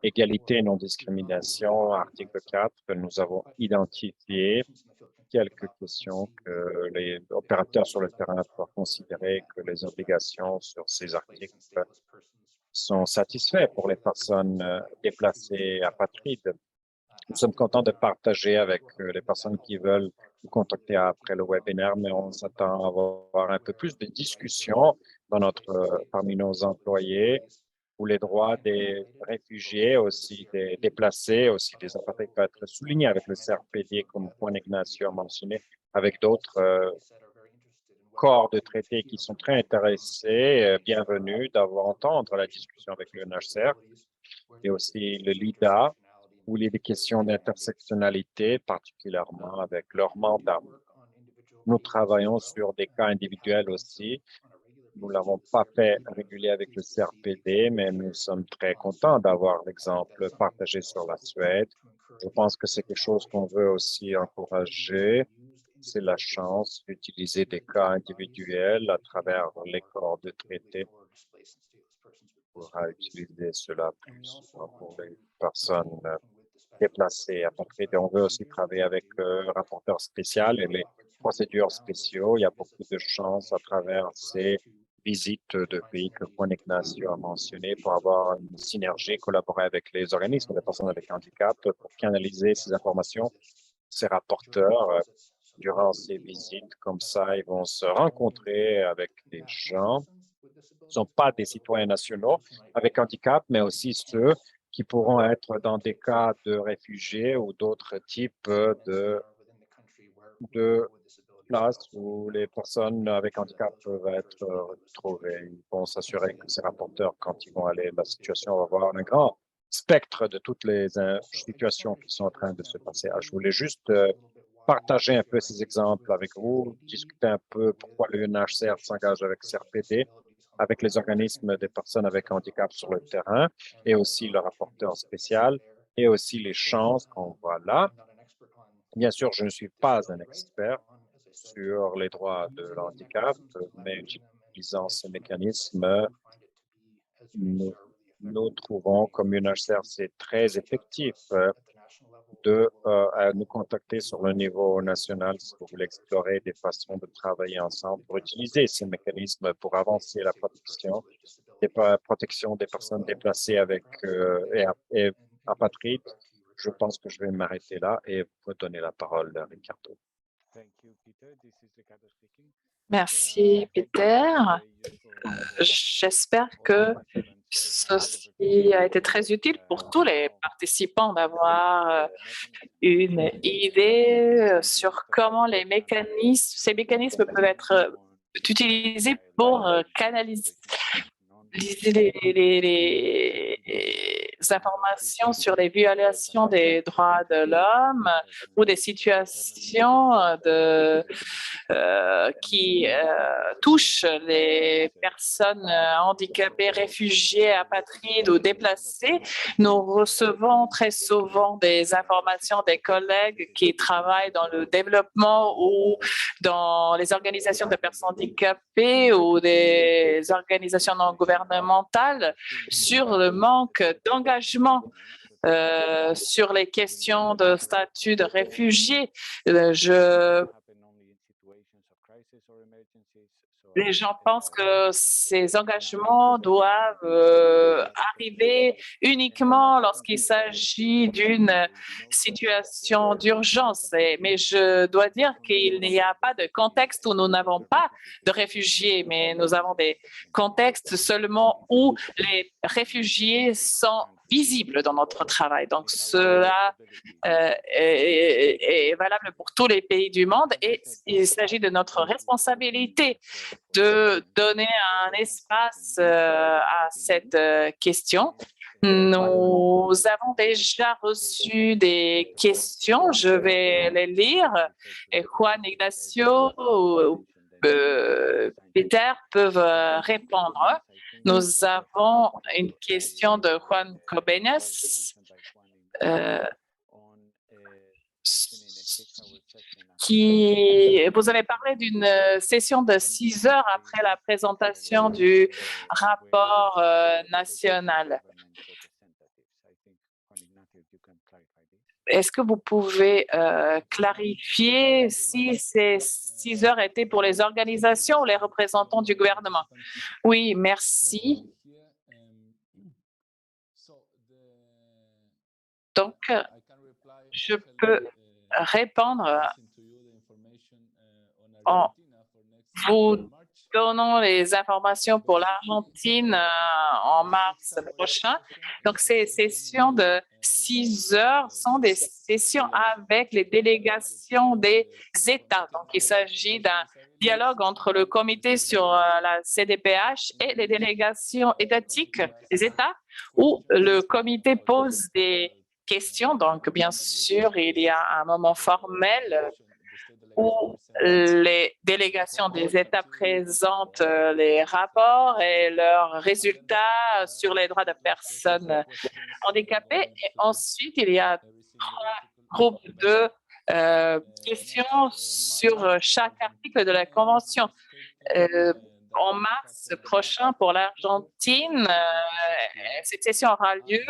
Égalité et non-discrimination, article 4. Nous avons identifié quelques questions que les opérateurs sur le terrain doivent considérer que les obligations sur ces articles sont satisfaits pour les personnes déplacées apatrides. Nous sommes contents de partager avec les personnes qui veulent nous contacter après le webinaire, mais on s'attend à avoir un peu plus de discussions parmi nos employés où les droits des réfugiés, aussi des déplacés, aussi des apatrides peuvent être soulignés avec le CRPD, comme Juan Ignacio a mentionné, avec d'autres corps de traités qui sont très intéressés, bienvenus d'avoir entendre la discussion avec le UNHCR et aussi le LIDA, où il y a des questions d'intersectionnalité, particulièrement avec leur mandat. Nous travaillons sur des cas individuels aussi. Nous ne l'avons pas fait régulier avec le CRPD, mais nous sommes très contents d'avoir l'exemple partagé sur la Suède. Je pense que c'est quelque chose qu'on veut aussi encourager. C'est la chance d'utiliser des cas individuels à travers les corps de traité. On pourra utiliser cela plus pour les personnes déplacés, apatrides. On veut aussi travailler avec le rapporteur spécial et les procédures spéciaux. Il y a beaucoup de chances à travers ces visites de pays que Juan Ignacio a mentionné pour avoir une synergie, collaborer avec les organismes des personnes avec handicap pour canaliser ces informations, ces rapporteurs durant ces visites. Comme ça, ils vont se rencontrer avec des gens qui ne sont pas des citoyens nationaux avec handicap, mais aussi ceux qui pourront être dans des cas de réfugiés ou d'autres types de places où les personnes avec handicap peuvent être retrouvées. Ils vont s'assurer que ces rapporteurs, quand ils vont aller, la situation va avoir un grand spectre de toutes les situations qui sont en train de se passer. Je voulais juste partager un peu ces exemples avec vous, discuter un peu pourquoi le UNHCR s'engage avec CRPD, avec les organismes des personnes avec handicap sur le terrain et aussi le rapporteur spécial et aussi les chances qu'on voit là. Bien sûr, je ne suis pas un expert sur les droits de l'handicap, mais utilisant ce mécanisme, nous trouvons comme UNHCR, c'est très effectif. à nous contacter sur le niveau national si vous voulez explorer des façons de travailler ensemble pour utiliser ces mécanismes pour avancer la protection des personnes déplacées et apatrides. Je pense que je vais m'arrêter là et vous donner la parole, Ricardo. Merci, Peter. J'espère que ceci a été très utile pour tous les participants d'avoir une idée sur comment ces mécanismes peuvent être utilisés pour canaliser les informations sur les violations des droits de l'homme ou des situations qui touchent les personnes handicapées, réfugiées, apatrides ou déplacées. Nous recevons très souvent des informations des collègues qui travaillent dans le développement ou dans les organisations de personnes handicapées ou des organisations non gouvernementales sur le manque d'engagement sur les questions de statut de réfugié. Les gens pensent que ces engagements doivent arriver uniquement lorsqu'il s'agit d'une situation d'urgence. Mais je dois dire qu'il n'y a pas de contexte où nous n'avons pas de réfugiés, mais nous avons des contextes seulement où les réfugiés sont visibles dans notre travail. Donc, cela est valable pour tous les pays du monde et il s'agit de notre responsabilité de donner un espace à cette question. Nous avons déjà reçu des questions, je vais les lire. Et Juan Ignacio ou Peter peuvent répondre. Nous avons une question de Juan Cobeñas vous avez parlé d'une session de 6 heures après la présentation du rapport national. Est-ce que vous pouvez clarifier si ces 6 heures étaient pour les organisations ou les représentants du gouvernement? Oui, merci. Donc, je peux répondre en vous donnant les informations pour l'Argentine en mars prochain. Donc, ces sessions de 6 heures sont des sessions avec les délégations des États. Donc, il s'agit d'un dialogue entre le comité sur la CDPH et les délégations étatiques des États où le comité pose des questions. Donc, bien sûr, il y a un moment formel où les délégations des États présentent les rapports et leurs résultats sur les droits de personnes handicapées. Et ensuite, il y a 3 groupes de questions sur chaque article de la Convention. En mars prochain pour l'Argentine, cette session aura lieu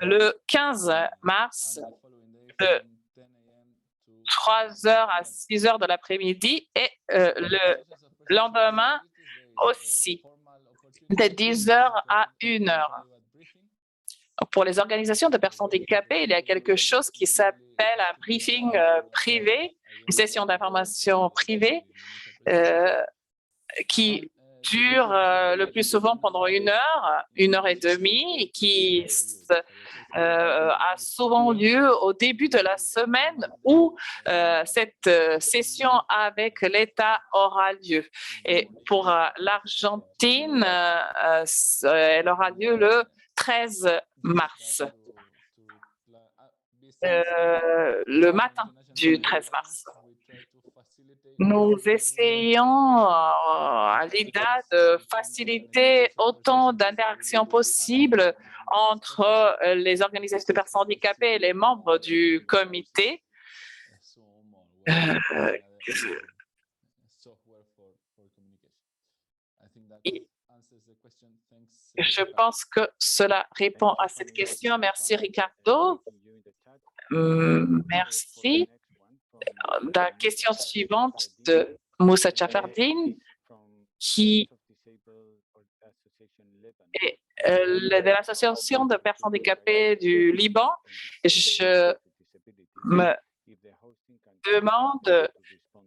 le 15 mars de 3 heures à 6 heures de l'après-midi et le lendemain aussi de 10 heures à 1 heure. Pour les organisations de personnes handicapées, il y a quelque chose qui s'appelle un briefing privé, une session d'information privée qui dure le plus souvent pendant 1 heure et demie, et qui a souvent lieu au début de la semaine où cette session avec l'État aura lieu. Et pour l'Argentine, elle aura lieu le 13 mars, le matin du 13 mars. Nous essayons à l'IDA de faciliter autant d'interactions possibles entre les organisations de personnes handicapées et les membres du comité. Je pense que cela répond à cette question. Merci, Ricardo. Merci. La question suivante de Moussa Chafardine, qui est de l'Association de personnes handicapées du Liban. Je me demande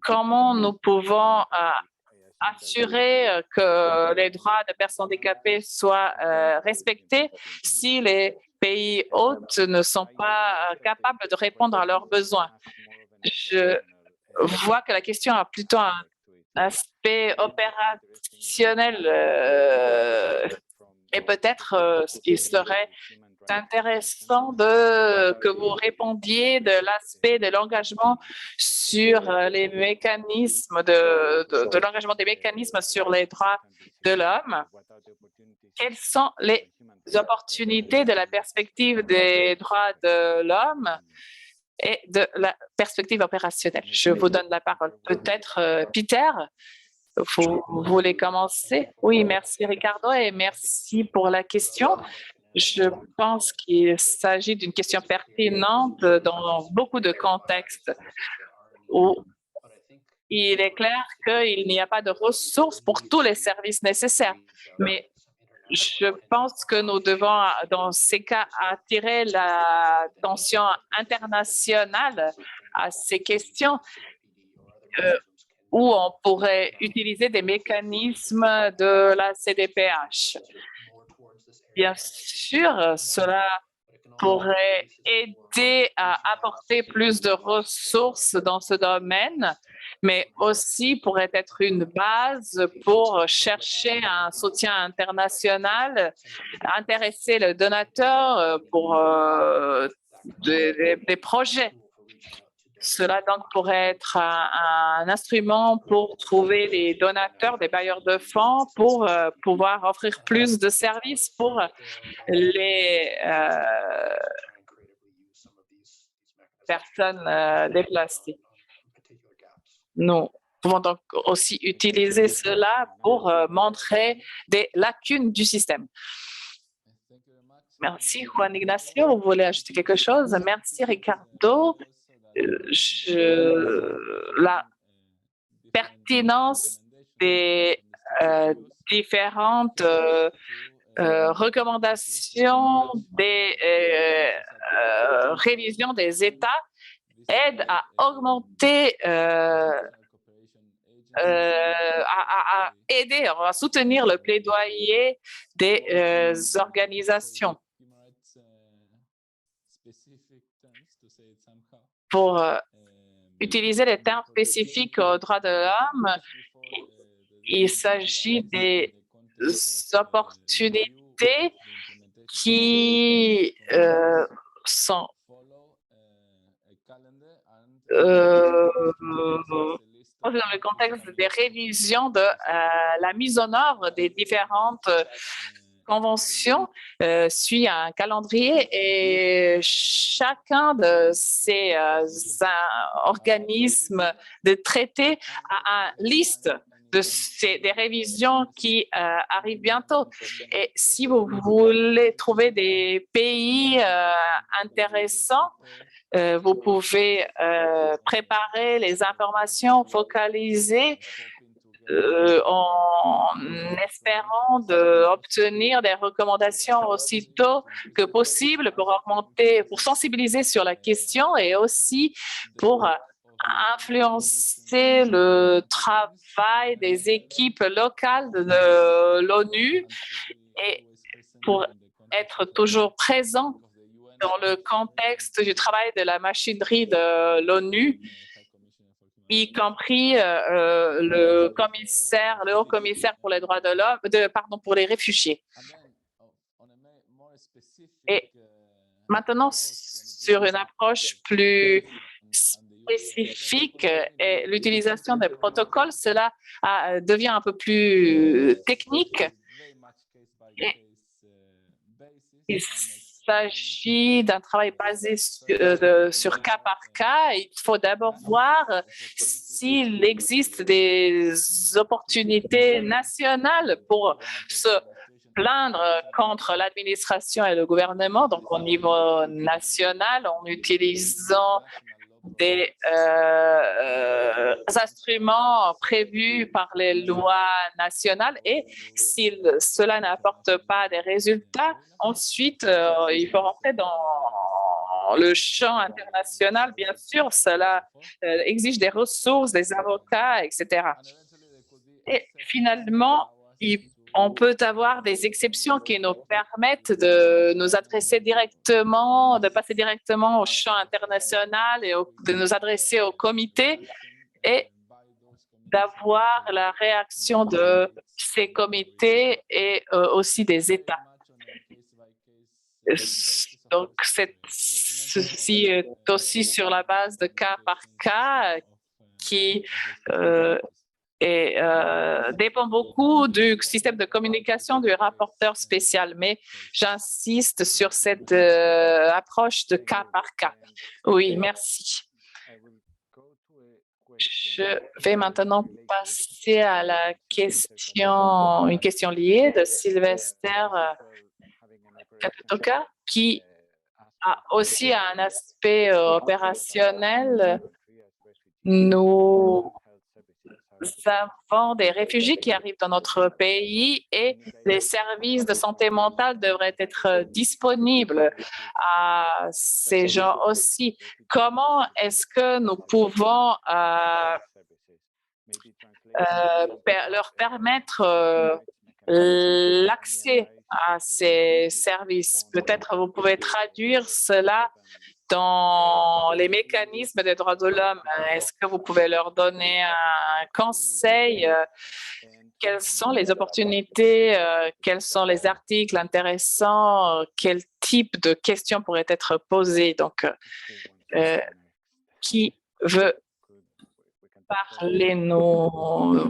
comment nous pouvons assurer que les droits des personnes handicapées soient respectés si les pays hôtes ne sont pas capables de répondre à leurs besoins. Je vois que la question a plutôt un aspect opérationnel et peut-être il serait intéressant que vous répondiez de l'aspect de l'engagement sur les mécanismes de l'engagement des mécanismes sur les droits de l'homme. Quelles sont les opportunités de la perspective des droits de l'homme et de la perspective opérationnelle? Je vous donne la parole. Peut-être Peter, vous voulez commencer? Oui, merci Ricardo et merci pour la question. Je pense qu'il s'agit d'une question pertinente dans beaucoup de contextes où il est clair qu'il n'y a pas de ressources pour tous les services nécessaires. Mais je pense que nous devons, dans ces cas, attirer l'attention internationale à ces questions où on pourrait utiliser des mécanismes de la CDPH. Bien sûr, cela pourrait aider à apporter plus de ressources dans ce domaine, mais aussi pourrait être une base pour chercher un soutien international, intéresser le donateur pour des projets. Cela donc pourrait être un instrument pour trouver des donateurs, des bailleurs de fonds pour pouvoir offrir plus de services pour les personnes déplacées. Nous pouvons donc aussi utiliser cela pour montrer des lacunes du système. Merci, Juan Ignacio. Vous voulez ajouter quelque chose? Merci, Ricardo. La pertinence des différentes recommandations des révisions des États aide à augmenter, à aider, à soutenir le plaidoyer des organisations pour utiliser les termes spécifiques aux droits de l'homme. Il s'agit des opportunités qui sont dans le contexte des révisions de la mise en œuvre des différentes convention suit un calendrier et chacun de ces organismes de traités a une liste des révisions qui arrivent bientôt. Et si vous voulez trouver des pays intéressants, vous pouvez préparer les informations focalisées en espérant d'obtenir des recommandations aussitôt que possible pour augmenter, pour sensibiliser sur la question et aussi pour influencer le travail des équipes locales de l'ONU et pour être toujours présent dans le contexte du travail de la machinerie de l'ONU, y compris le haut commissaire pour les droits de l'homme, pour les réfugiés. Et maintenant, sur une approche plus spécifique et l'utilisation des protocoles, cela devient un peu plus technique. Et il s'agit d'un travail basé sur cas par cas. Il faut d'abord voir s'il existe des opportunités nationales pour se plaindre contre l'administration et le gouvernement, donc au niveau national, en utilisant des instruments prévus par les lois nationales, et si cela n'apporte pas des résultats, ensuite il faut rentrer dans le champ international. Bien sûr, cela exige des ressources, des avocats, etc. Et finalement, on peut avoir des exceptions qui nous permettent de nous adresser directement, de passer directement au champ international et de nous adresser au comité et d'avoir la réaction de ces comités et aussi des États. Donc, ceci est aussi sur la base de cas par cas qui dépend beaucoup du système de communication du rapporteur spécial, mais j'insiste sur cette approche de cas par cas. Oui, merci. Je vais maintenant passer à la question, une question liée de Sylvester Katotoka, qui a aussi un aspect opérationnel. Nous avons des réfugiés qui arrivent dans notre pays et les services de santé mentale devraient être disponibles à ces gens aussi. Comment est-ce que nous pouvons leur permettre l'accès à ces services? Peut-être vous pouvez traduire cela dans les mécanismes des droits de l'homme. Est-ce que vous pouvez leur donner un conseil? Quelles sont les opportunités? Quels sont les articles intéressants? Quel type de questions pourraient être posées? Donc, qui veut parler?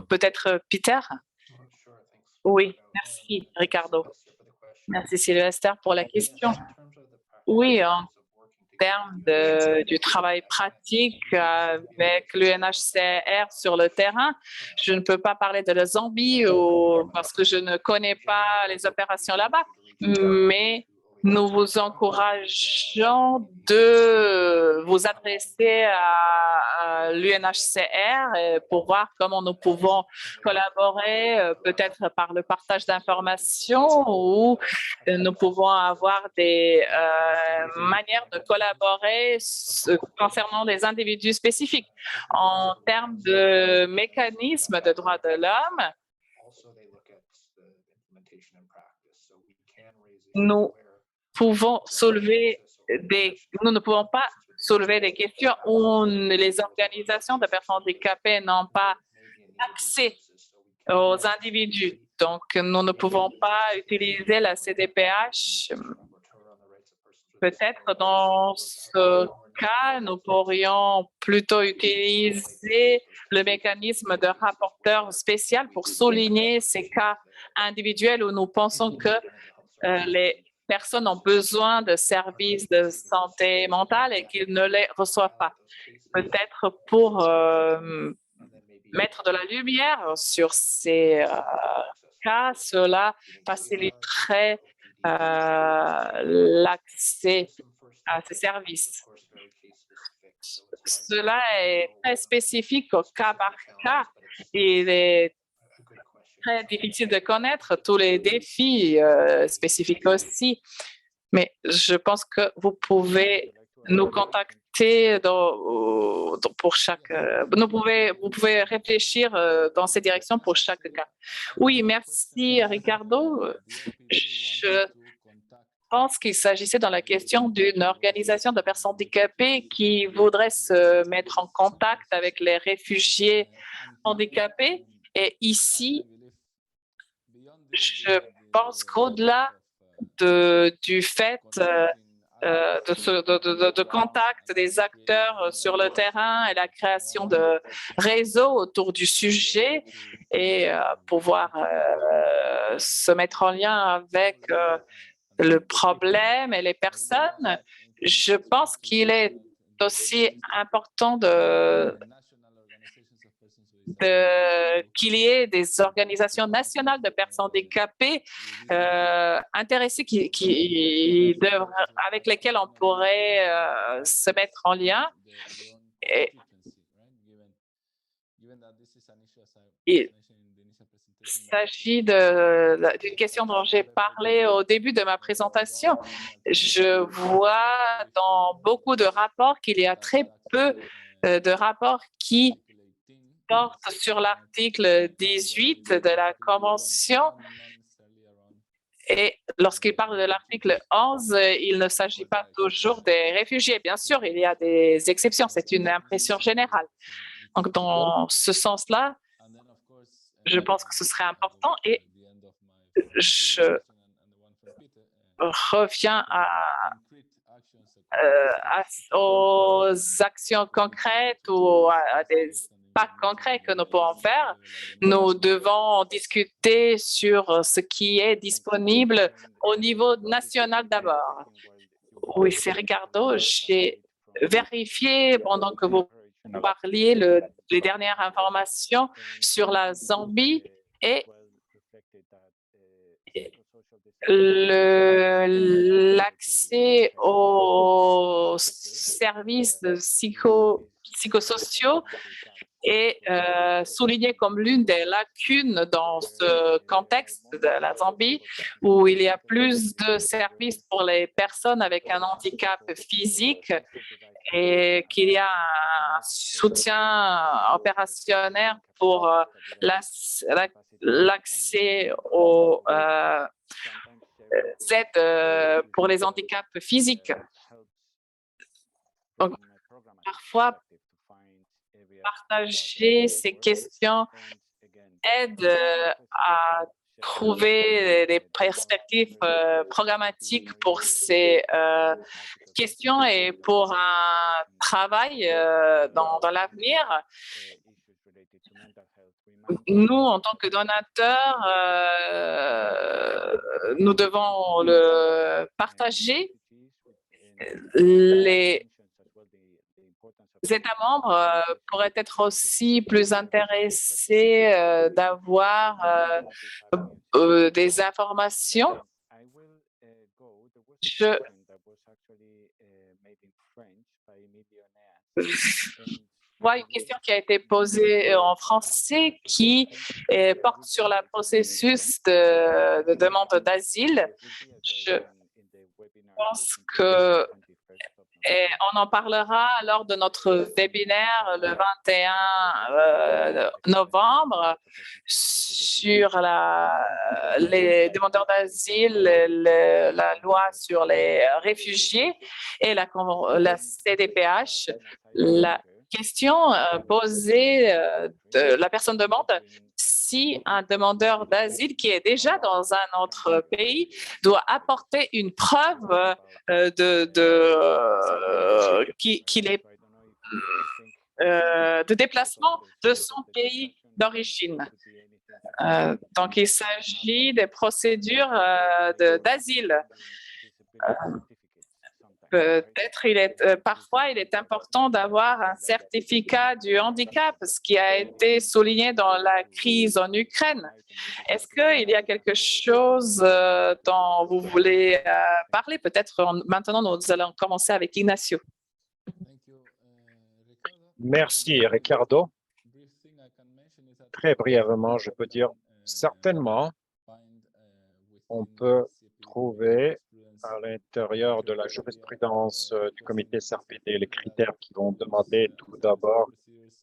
Peut-être Peter? Oui, merci Ricardo. Merci Sylvester pour la question. Oui, en termes du travail pratique avec l'UNHCR sur le terrain, je ne peux pas parler de la Zambie parce que je ne connais pas les opérations là-bas, mais nous vous encourageons de vous adresser à l'UNHCR pour voir comment nous pouvons collaborer, peut-être par le partage d'informations, ou nous pouvons avoir des manières de collaborer concernant des individus spécifiques. En termes de mécanismes de droits de l'homme, nous ne pouvons pas soulever des questions où les organisations de personnes handicapées n'ont pas accès aux individus. Donc, nous ne pouvons pas utiliser la CDPH. Peut-être dans ce cas, nous pourrions plutôt utiliser le mécanisme de rapporteur spécial pour souligner ces cas individuels où nous pensons que les personnes ont besoin de services de santé mentale et qu'ils ne les reçoivent pas. Peut-être pour mettre de la lumière sur ces cas, cela faciliterait l'accès à ces services. Cela est très spécifique au cas par cas. Il est très difficile de connaître tous les défis spécifiques aussi, mais je pense que vous pouvez nous contacter pour chaque. Vous pouvez réfléchir dans ces directions pour chaque cas. Oui, merci Ricardo. Je pense qu'il s'agissait dans la question d'une organisation de personnes handicapées qui voudrait se mettre en contact avec les réfugiés handicapés. Et ici, je pense qu'au-delà du fait de contact des acteurs sur le terrain et la création de réseaux autour du sujet et pouvoir se mettre en lien avec le problème et les personnes, je pense qu'il est aussi important qu'il y ait des organisations nationales de personnes handicapées intéressées avec lesquelles on pourrait se mettre en lien. Et il s'agit d'une question dont j'ai parlé au début de ma présentation. Je vois dans beaucoup de rapports qu'il y a très peu de rapports qui portent sur l'article 18 de la Convention. Et lorsqu'il parle de l'article 11, il ne s'agit pas toujours des réfugiés. Bien sûr, il y a des exceptions. C'est une impression générale. Donc, dans ce sens-là, je pense que ce serait important et je reviens aux actions concrètes ou à des pas concrets que nous pouvons faire. Nous devons discuter sur ce qui est disponible au niveau national d'abord. Oui, c'est Ricardo. J'ai vérifié pendant que vous parliez les dernières informations sur la Zambie et l'accès aux services psychosociaux est souligné comme l'une des lacunes dans ce contexte de la Zambie, où il y a plus de services pour les personnes avec un handicap physique et qu'il y a un soutien opérationnel pour l'accès aux aides pour les handicaps physiques. Donc, parfois, partager ces questions aide à trouver des perspectives programmatiques pour ces questions et pour un travail dans l'avenir. Nous, en tant que donateurs, nous devons le partager. Les États membres pourraient être aussi plus intéressés d'avoir des informations. Je vois une question qui a été posée en français qui porte sur le processus de demande d'asile. Je pense que on en parlera lors de notre webinaire le 21 novembre sur les demandeurs d'asile, la loi sur les réfugiés et la CDPH. La question posée de la personne demande si un demandeur d'asile qui est déjà dans un autre pays doit apporter une preuve qu'il est de déplacement de son pays d'origine. Donc, il s'agit des procédures d'asile. Peut-être parfois il est important d'avoir un certificat du handicap, ce qui a été souligné dans la crise en Ukraine. Est-ce qu'il y a quelque chose dont vous voulez parler? Peut-être maintenant nous allons commencer avec Ignacio. Merci, Ricardo. Très brièvement, je peux dire certainement, on peut trouver à l'intérieur de la jurisprudence du comité CRPD les critères qui vont demander tout d'abord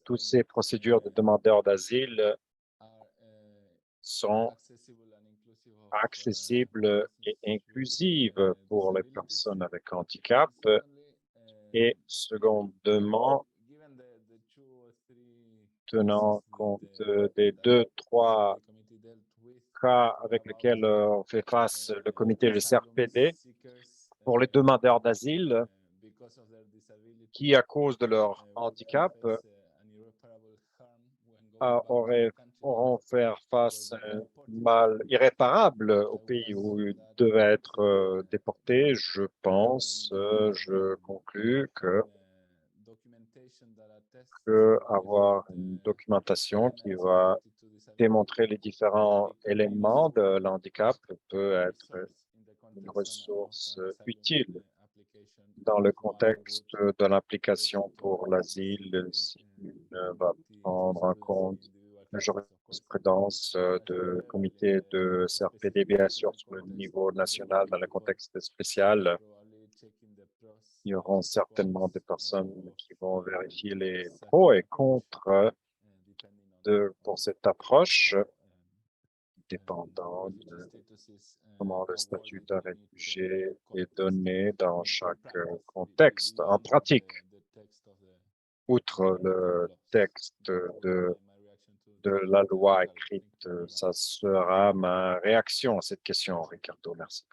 toutes ces procédures de demandeurs d'asile sont accessibles et inclusives pour les personnes avec handicap. Et secondement, tenant compte des 2-3 cas avec lesquels on fait face le comité, le CRPD, pour les demandeurs d'asile qui, à cause de leur handicap, auront fait face à un mal irréparable au pays où ils devaient être déportés. Je pense, je conclus que qu'avoir une documentation qui va démontrer les différents éléments de l'handicap peut être une ressource utile dans le contexte de l'application pour l'asile, s'il va prendre en compte la jurisprudence de comité de CRPD, bien sûr, sur le niveau national, dans le contexte spécial. Il y aura certainement des personnes qui vont vérifier les pros et contre pour cette approche, dépendant de comment le statut d'un réfugié est donné dans chaque contexte. En pratique, outre le texte de la loi écrite, ça sera ma réaction à cette question, Ricardo. Merci.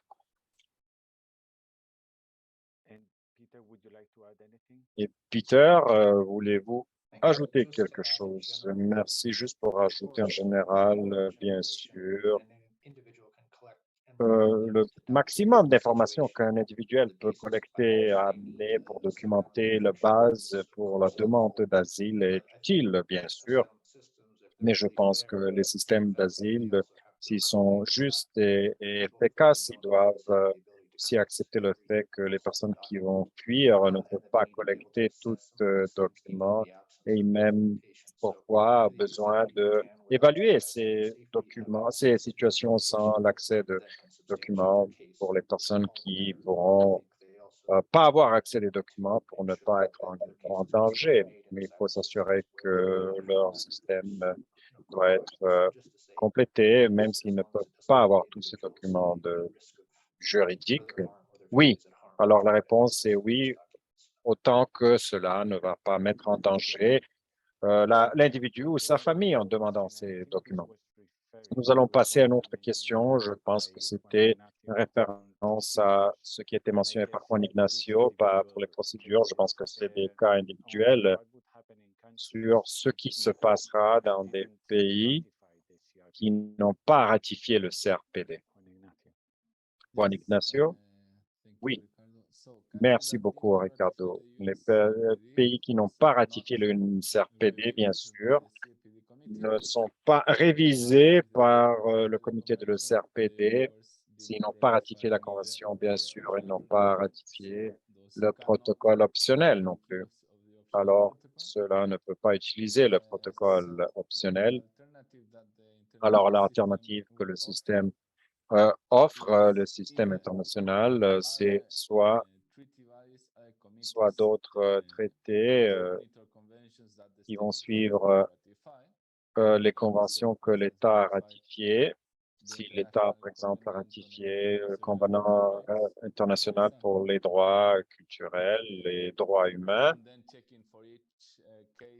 Et Peter, voulez-vous ajouter quelque chose? Merci. Juste pour ajouter en général, bien sûr, le maximum d'informations qu'un individuel peut collecter, amener pour documenter la base pour la demande d'asile est utile, bien sûr, mais je pense que les systèmes d'asile, s'ils sont justes et efficaces, ils doivent aussi accepter le fait que les personnes qui vont fuir ne peuvent pas collecter tout document et même pourquoi besoin d'évaluer ces documents, ces situations sans l'accès de documents pour les personnes qui pourront pas avoir accès aux documents pour ne pas être en danger. Mais il faut s'assurer que leur système doit être complété, même s'ils ne peuvent pas avoir tous ces documents juridiques. Oui. Alors la réponse est oui, autant que cela ne va pas mettre en danger l'individu ou sa famille en demandant ces documents. Nous allons passer à une autre question. Je pense que c'était une référence à ce qui était mentionné par Juan Ignacio pour les procédures. Je pense que c'est des cas individuels sur ce qui se passera dans des pays qui n'ont pas ratifié le CRPD. Juan Ignacio? Oui. Merci beaucoup, Ricardo. Les pays qui n'ont pas ratifié le CRPD, bien sûr, ne sont pas révisés par le comité de le CRPD. S'ils n'ont pas ratifié la convention, bien sûr, ils n'ont pas ratifié le protocole optionnel non plus. Alors, cela ne peut pas utiliser le protocole optionnel. Alors, l'alternative que le système offre, le système international, c'est soit d'autres traités qui vont suivre les conventions que l'État a ratifiées. Si l'État, par exemple, a ratifié le Convenant international pour les droits culturels, les droits humains,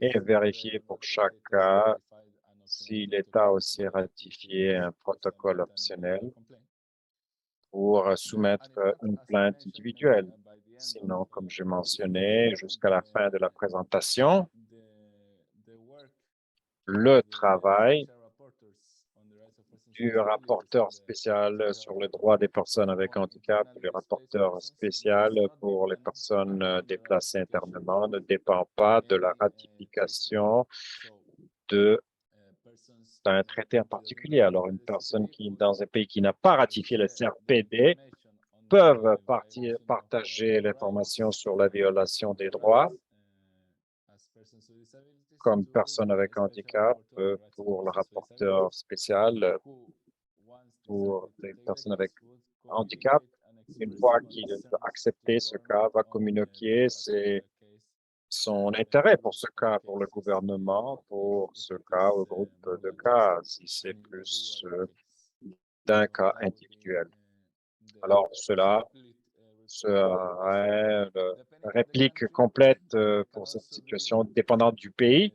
et vérifier pour chaque cas si l'État a aussi ratifié un protocole optionnel pour soumettre une plainte individuelle. Sinon, comme je mentionnais, jusqu'à la fin de la présentation, le travail du rapporteur spécial sur les droits des personnes avec handicap, le rapporteur spécial pour les personnes déplacées internement ne dépend pas de la ratification d'un traité en particulier. Alors, une personne qui, dans un pays qui n'a pas ratifié le CRPD, peuvent partager l'information sur la violation des droits comme personne avec handicap pour le rapporteur spécial pour les personnes avec handicap. Une fois qu'il a accepté ce cas, va communiquer son intérêt pour ce cas, pour le gouvernement, pour ce cas au groupe de cas, si c'est plus d'un cas individuel. Alors, cela serait la réplique complète pour cette situation dépendante du pays.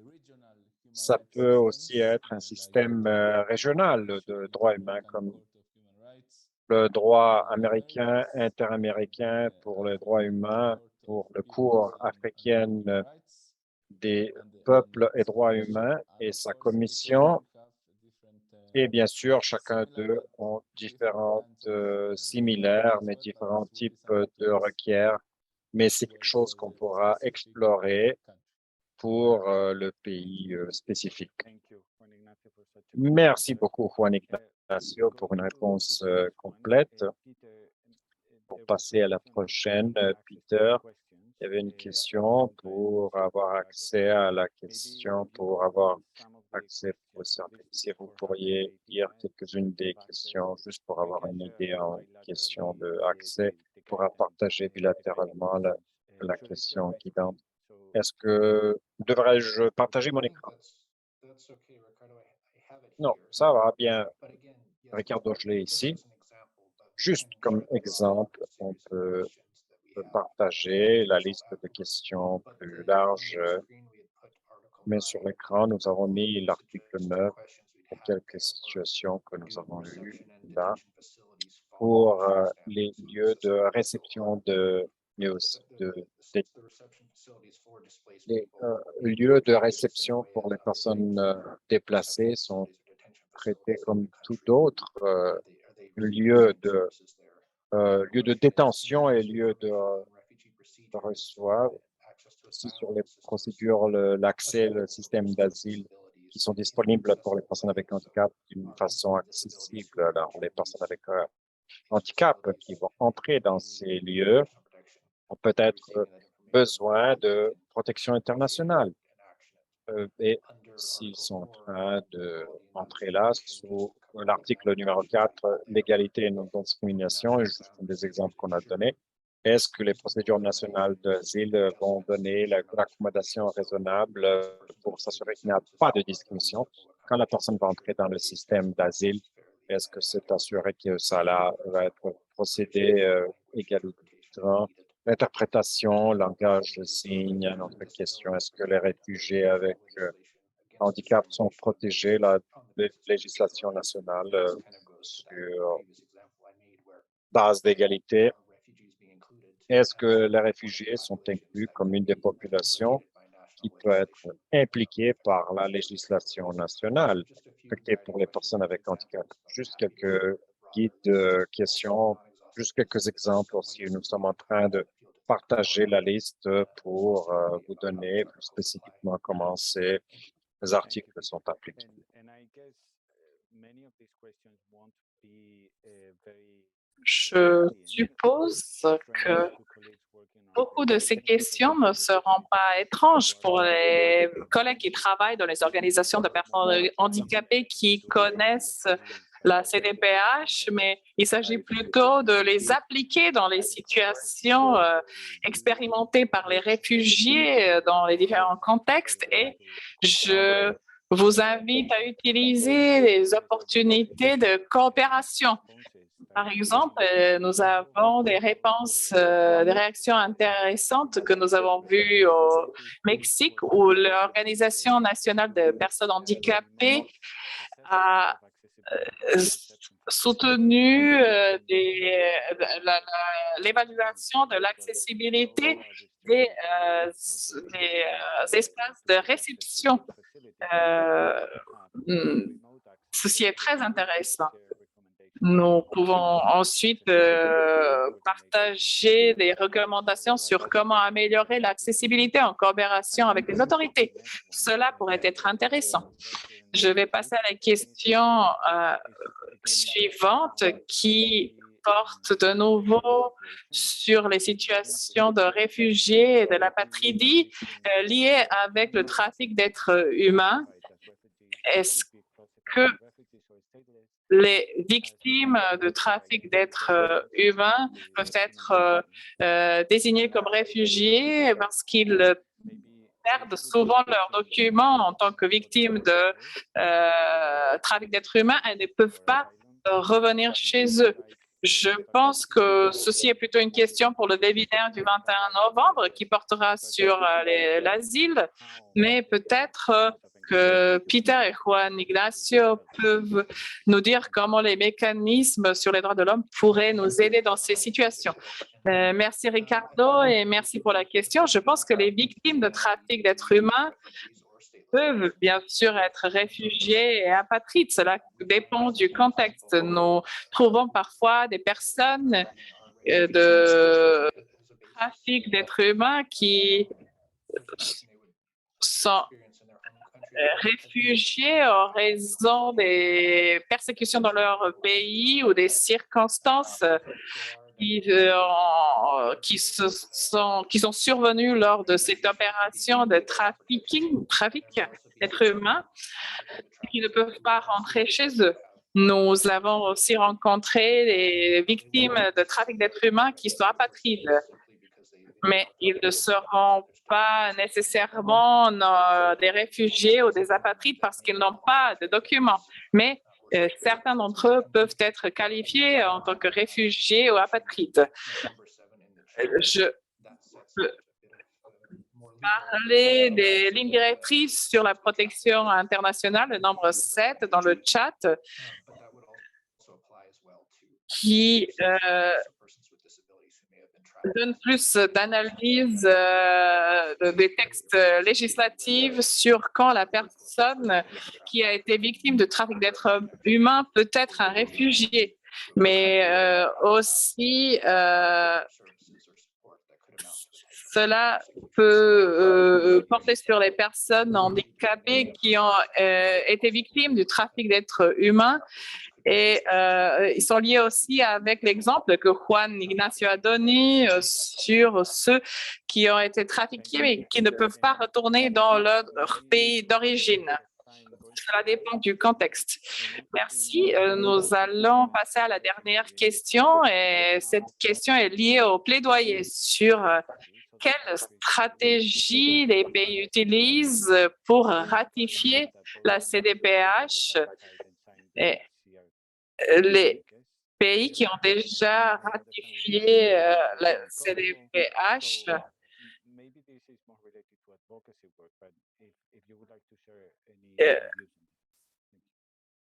Ça peut aussi être un système régional de droits humains comme le droit américain, interaméricain pour les droits humains, pour le Cour africaine des peuples et droits humains et sa commission. Et bien sûr, chacun d'eux ont différentes similaires, mais différents types de requiers. Mais c'est quelque chose qu'on pourra explorer pour le pays spécifique. Merci beaucoup, Juan Ignacio, pour une réponse complète. Pour passer à la prochaine, Peter, il y avait une question pour avoir accès à la question, pour avoir accès au service. Si vous pourriez lire quelques-unes des questions, juste pour avoir une idée en question d'accès, pour partager bilatéralement la question guidante. Est-ce que devrais-je partager mon écran? Non, ça va bien. Ricardo, je l'ai ici. Juste comme exemple, on peut partager la liste de questions plus large. Mais sur l'écran, nous avons mis l'article 9 pour quelques situations que nous avons eues là pour les lieux de réception mais aussi les lieux de réception pour les personnes déplacées sont traités comme tout autre lieu de détention et lieu de reçoivent. Aussi sur les procédures, l'accès, le système d'asile qui sont disponibles pour les personnes avec handicap d'une façon accessible. Alors, les personnes avec handicap qui vont entrer dans ces lieux ont peut-être besoin de protection internationale. Et s'ils sont en train d'entrer là sous l'article numéro 4, l'égalité et non-discrimination, et juste des exemples qu'on a donnés, est-ce que les procédures nationales d'asile vont donner l'accommodation raisonnable pour s'assurer qu'il n'y a pas de discrimination quand la personne va entrer dans le système d'asile? Est-ce que c'est assuré que ça là va être procédé également? L'interprétation, langage de signes, une autre question. Est-ce que les réfugiés avec handicap sont protégés? La législation nationale sur base d'égalité. Est-ce que les réfugiés sont inclus comme une des populations qui peut être impliquée par la législation nationale affectée pour les personnes avec handicap? Juste quelques guides de questions, juste quelques exemples aussi. Nous sommes en train de partager la liste pour vous donner plus spécifiquement comment ces articles sont appliqués. Je suppose que beaucoup de ces questions ne seront pas étranges pour les collègues qui travaillent dans les organisations de personnes handicapées qui connaissent la CDPH, mais il s'agit plutôt de les appliquer dans les situations expérimentées par les réfugiés dans les différents contextes. Et je vous invite à utiliser les opportunités de coopération. Par exemple, nous avons des réponses, des réactions intéressantes que nous avons vues au Mexique où l'Organisation nationale de personnes handicapées a soutenu l'évaluation de l'accessibilité des espaces de réception. Ceci est très intéressant. Nous pouvons ensuite partager des recommandations sur comment améliorer l'accessibilité en coopération avec les autorités. Cela pourrait être intéressant. Je vais passer à la question suivante qui porte de nouveau sur les situations de réfugiés et de l'apatridie liées avec le trafic d'êtres humains. Est-ce que les victimes de trafic d'êtres humains peuvent être désignées comme réfugiés parce qu'ils perdent souvent leurs documents en tant que victimes de trafic d'êtres humains et ne peuvent pas revenir chez eux. Je pense que ceci est plutôt une question pour le webinaire du 21 novembre qui portera sur l'asile, mais peut-être que Peter et Juan Ignacio peuvent nous dire comment les mécanismes sur les droits de l'homme pourraient nous aider dans ces situations. Merci Ricardo et merci pour la question. Je pense que les victimes de trafic d'êtres humains peuvent bien sûr être réfugiés et apatrides. Cela dépend du contexte. Nous trouvons parfois des personnes de trafic d'êtres humains qui sont réfugiés en raison des persécutions dans leur pays ou des circonstances qui sont survenues lors de cette opération de trafic d'êtres humains, qui ne peuvent pas rentrer chez eux. Nous avons aussi rencontré des victimes de trafic d'êtres humains qui sont apatrides, mais ils ne seront pas nécessairement des réfugiés ou des apatrides parce qu'ils n'ont pas de documents. Mais certains d'entre eux peuvent être qualifiés en tant que réfugiés ou apatrides. Je peux parler des lignes directrices sur la protection internationale, le nombre 7 dans le chat, qui donne plus d'analyse des textes législatifs sur quand la personne qui a été victime de trafic d'êtres humains peut être un réfugié. Mais aussi, cela peut porter sur les personnes handicapées qui ont été victimes du trafic d'êtres humains. Et ils sont liés aussi avec l'exemple que Juan Ignacio a donné sur ceux qui ont été trafiqués mais qui ne peuvent pas retourner dans leur pays d'origine. Cela dépend du contexte. Merci. Nous allons passer à la dernière question. Et cette question est liée au plaidoyer sur quelle stratégie les pays utilisent pour ratifier la CDPH. Et les pays qui ont déjà ratifié la CDPH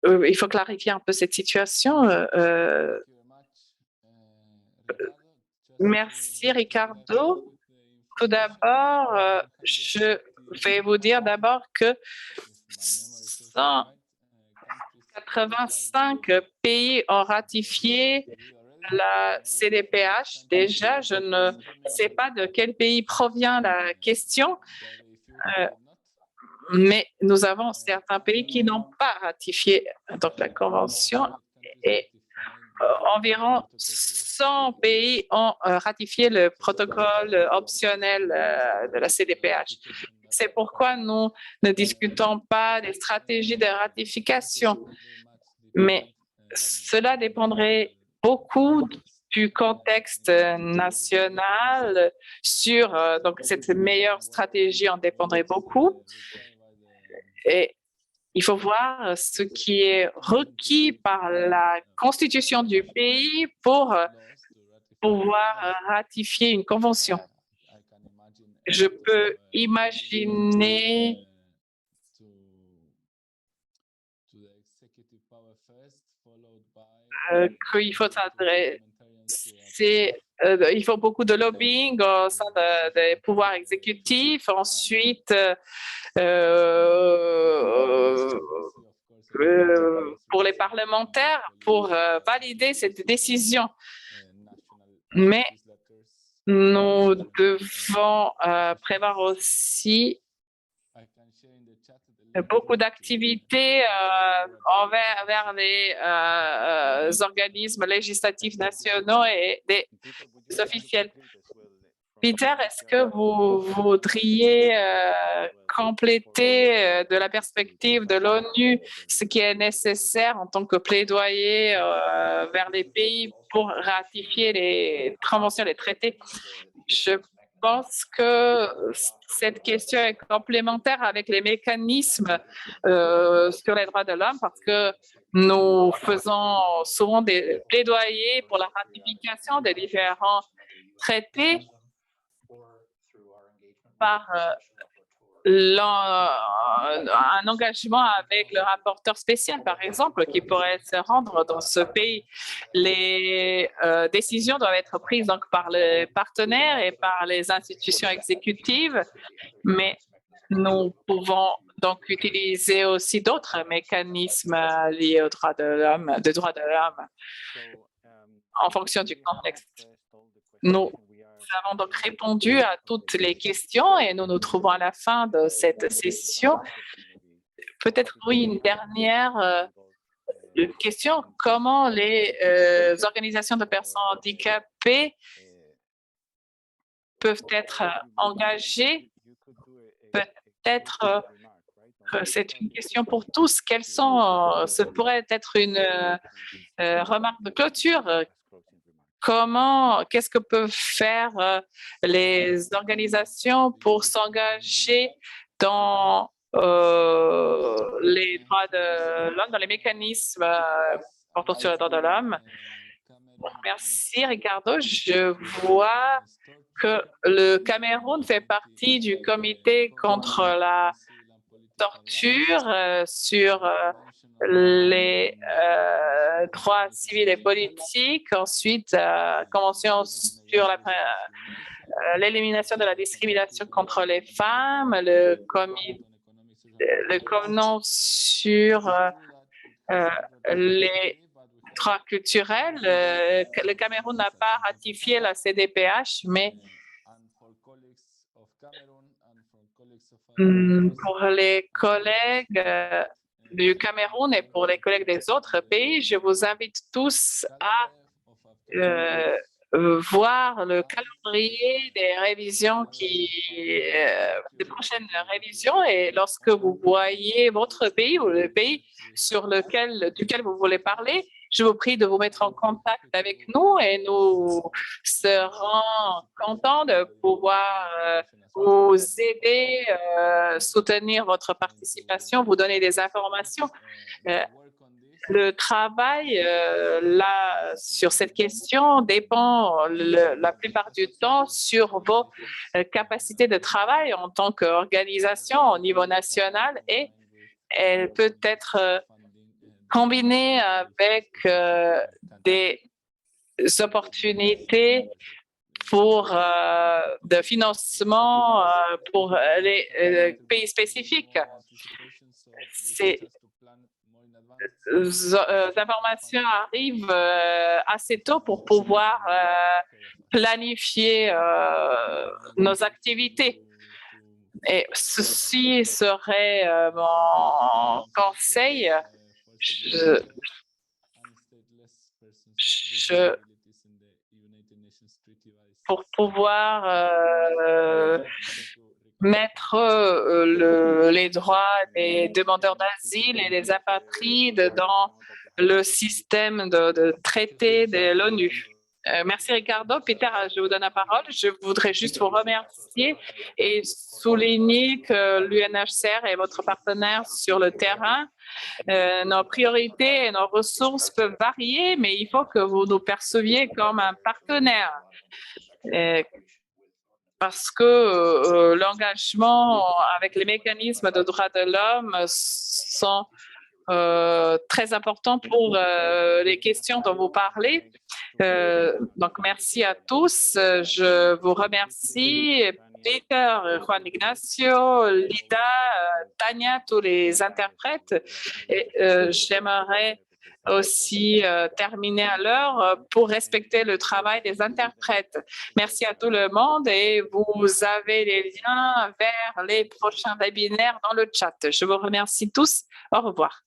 il faut clarifier un peu cette situation. Merci Ricardo. Tout d'abord, je vais vous dire d'abord que 185 pays ont ratifié la CDPH. Déjà, je ne sais pas de quel pays provient la question, mais nous avons certains pays qui n'ont pas ratifié donc, la Convention et environ 100 pays ont ratifié le protocole optionnel de la CDPH. C'est pourquoi nous ne discutons pas des stratégies de ratification, mais cela dépendrait beaucoup du contexte national sur donc cette meilleure stratégie en dépendrait beaucoup. Et il faut voir ce qui est requis par la constitution du pays pour pouvoir ratifier une convention. Je peux imaginer qu'il faut s'adresser, il faut beaucoup de lobbying au sein des pouvoirs exécutifs. Ensuite, pour les parlementaires, pour valider cette décision. Mais nous devons prévoir aussi beaucoup d'activités envers les organismes législatifs nationaux et des officiels. Peter, est-ce que vous voudriez compléter de la perspective de l'ONU ce qui est nécessaire en tant que plaidoyer vers les pays pour ratifier les conventions, les traités? Je pense que cette question est complémentaire avec les mécanismes sur les droits de l'homme parce que nous faisons souvent des plaidoyers pour la ratification des différents traités par un engagement avec le rapporteur spécial, par exemple, qui pourrait se rendre dans ce pays. Les décisions doivent être prises donc, par les partenaires et par les institutions exécutives, mais nous pouvons donc utiliser aussi d'autres mécanismes liés aux droits de l'homme, en fonction du contexte. Nous avons donc répondu à toutes les questions et nous nous trouvons à la fin de cette session. Peut-être, oui, une dernière question. Comment les organisations de personnes handicapées peuvent être engagées? Peut-être c'est une question pour tous. Quelles sont, ce pourrait être une remarque de clôture. Qu'est-ce que peuvent faire les organisations pour s'engager dans les droits de l'homme, dans les mécanismes portant sur les droits de l'homme? Merci, Ricardo. Je vois que le Cameroun fait partie du comité contre la torture sur les droits civils et politiques. Ensuite, convention sur l'élimination de la discrimination contre les femmes, le convenant sur les droits culturels. Le Cameroun n'a pas ratifié la CDPH, mais pour les collègues du Cameroun et pour les collègues des autres pays, je vous invite tous à voir le calendrier des révisions des prochaines révisions, et lorsque vous voyez votre pays ou le pays duquel vous voulez parler, je vous prie de vous mettre en contact avec nous et nous serons contents de pouvoir vous aider, soutenir votre participation, vous donner des informations. Le travail là, sur cette question dépend la plupart du temps sur vos capacités de travail en tant qu'organisation au niveau national, et elle peut être combinée avec des opportunités de financement pour les pays spécifiques. Ces informations arrivent assez tôt pour pouvoir planifier nos activités. Et ceci serait mon conseil. Pour pouvoir mettre les droits des demandeurs d'asile et des apatrides dans le système de traité de l'ONU. Merci Ricardo. Peter, je vous donne la parole. Je voudrais juste vous remercier et souligner que l'UNHCR est votre partenaire sur le terrain. Nos priorités et nos ressources peuvent varier, mais il faut que vous nous perceviez comme un partenaire. Parce que l'engagement avec les mécanismes de droits de l'homme sont très importants pour les questions dont vous parlez. Donc, merci à tous. Je vous remercie. Peter, Juan Ignacio, Lida, Tania, tous les interprètes. Et j'aimerais aussi terminer à l'heure pour respecter le travail des interprètes. Merci à tout le monde et vous avez les liens vers les prochains webinaires dans le chat. Je vous remercie tous. Au revoir.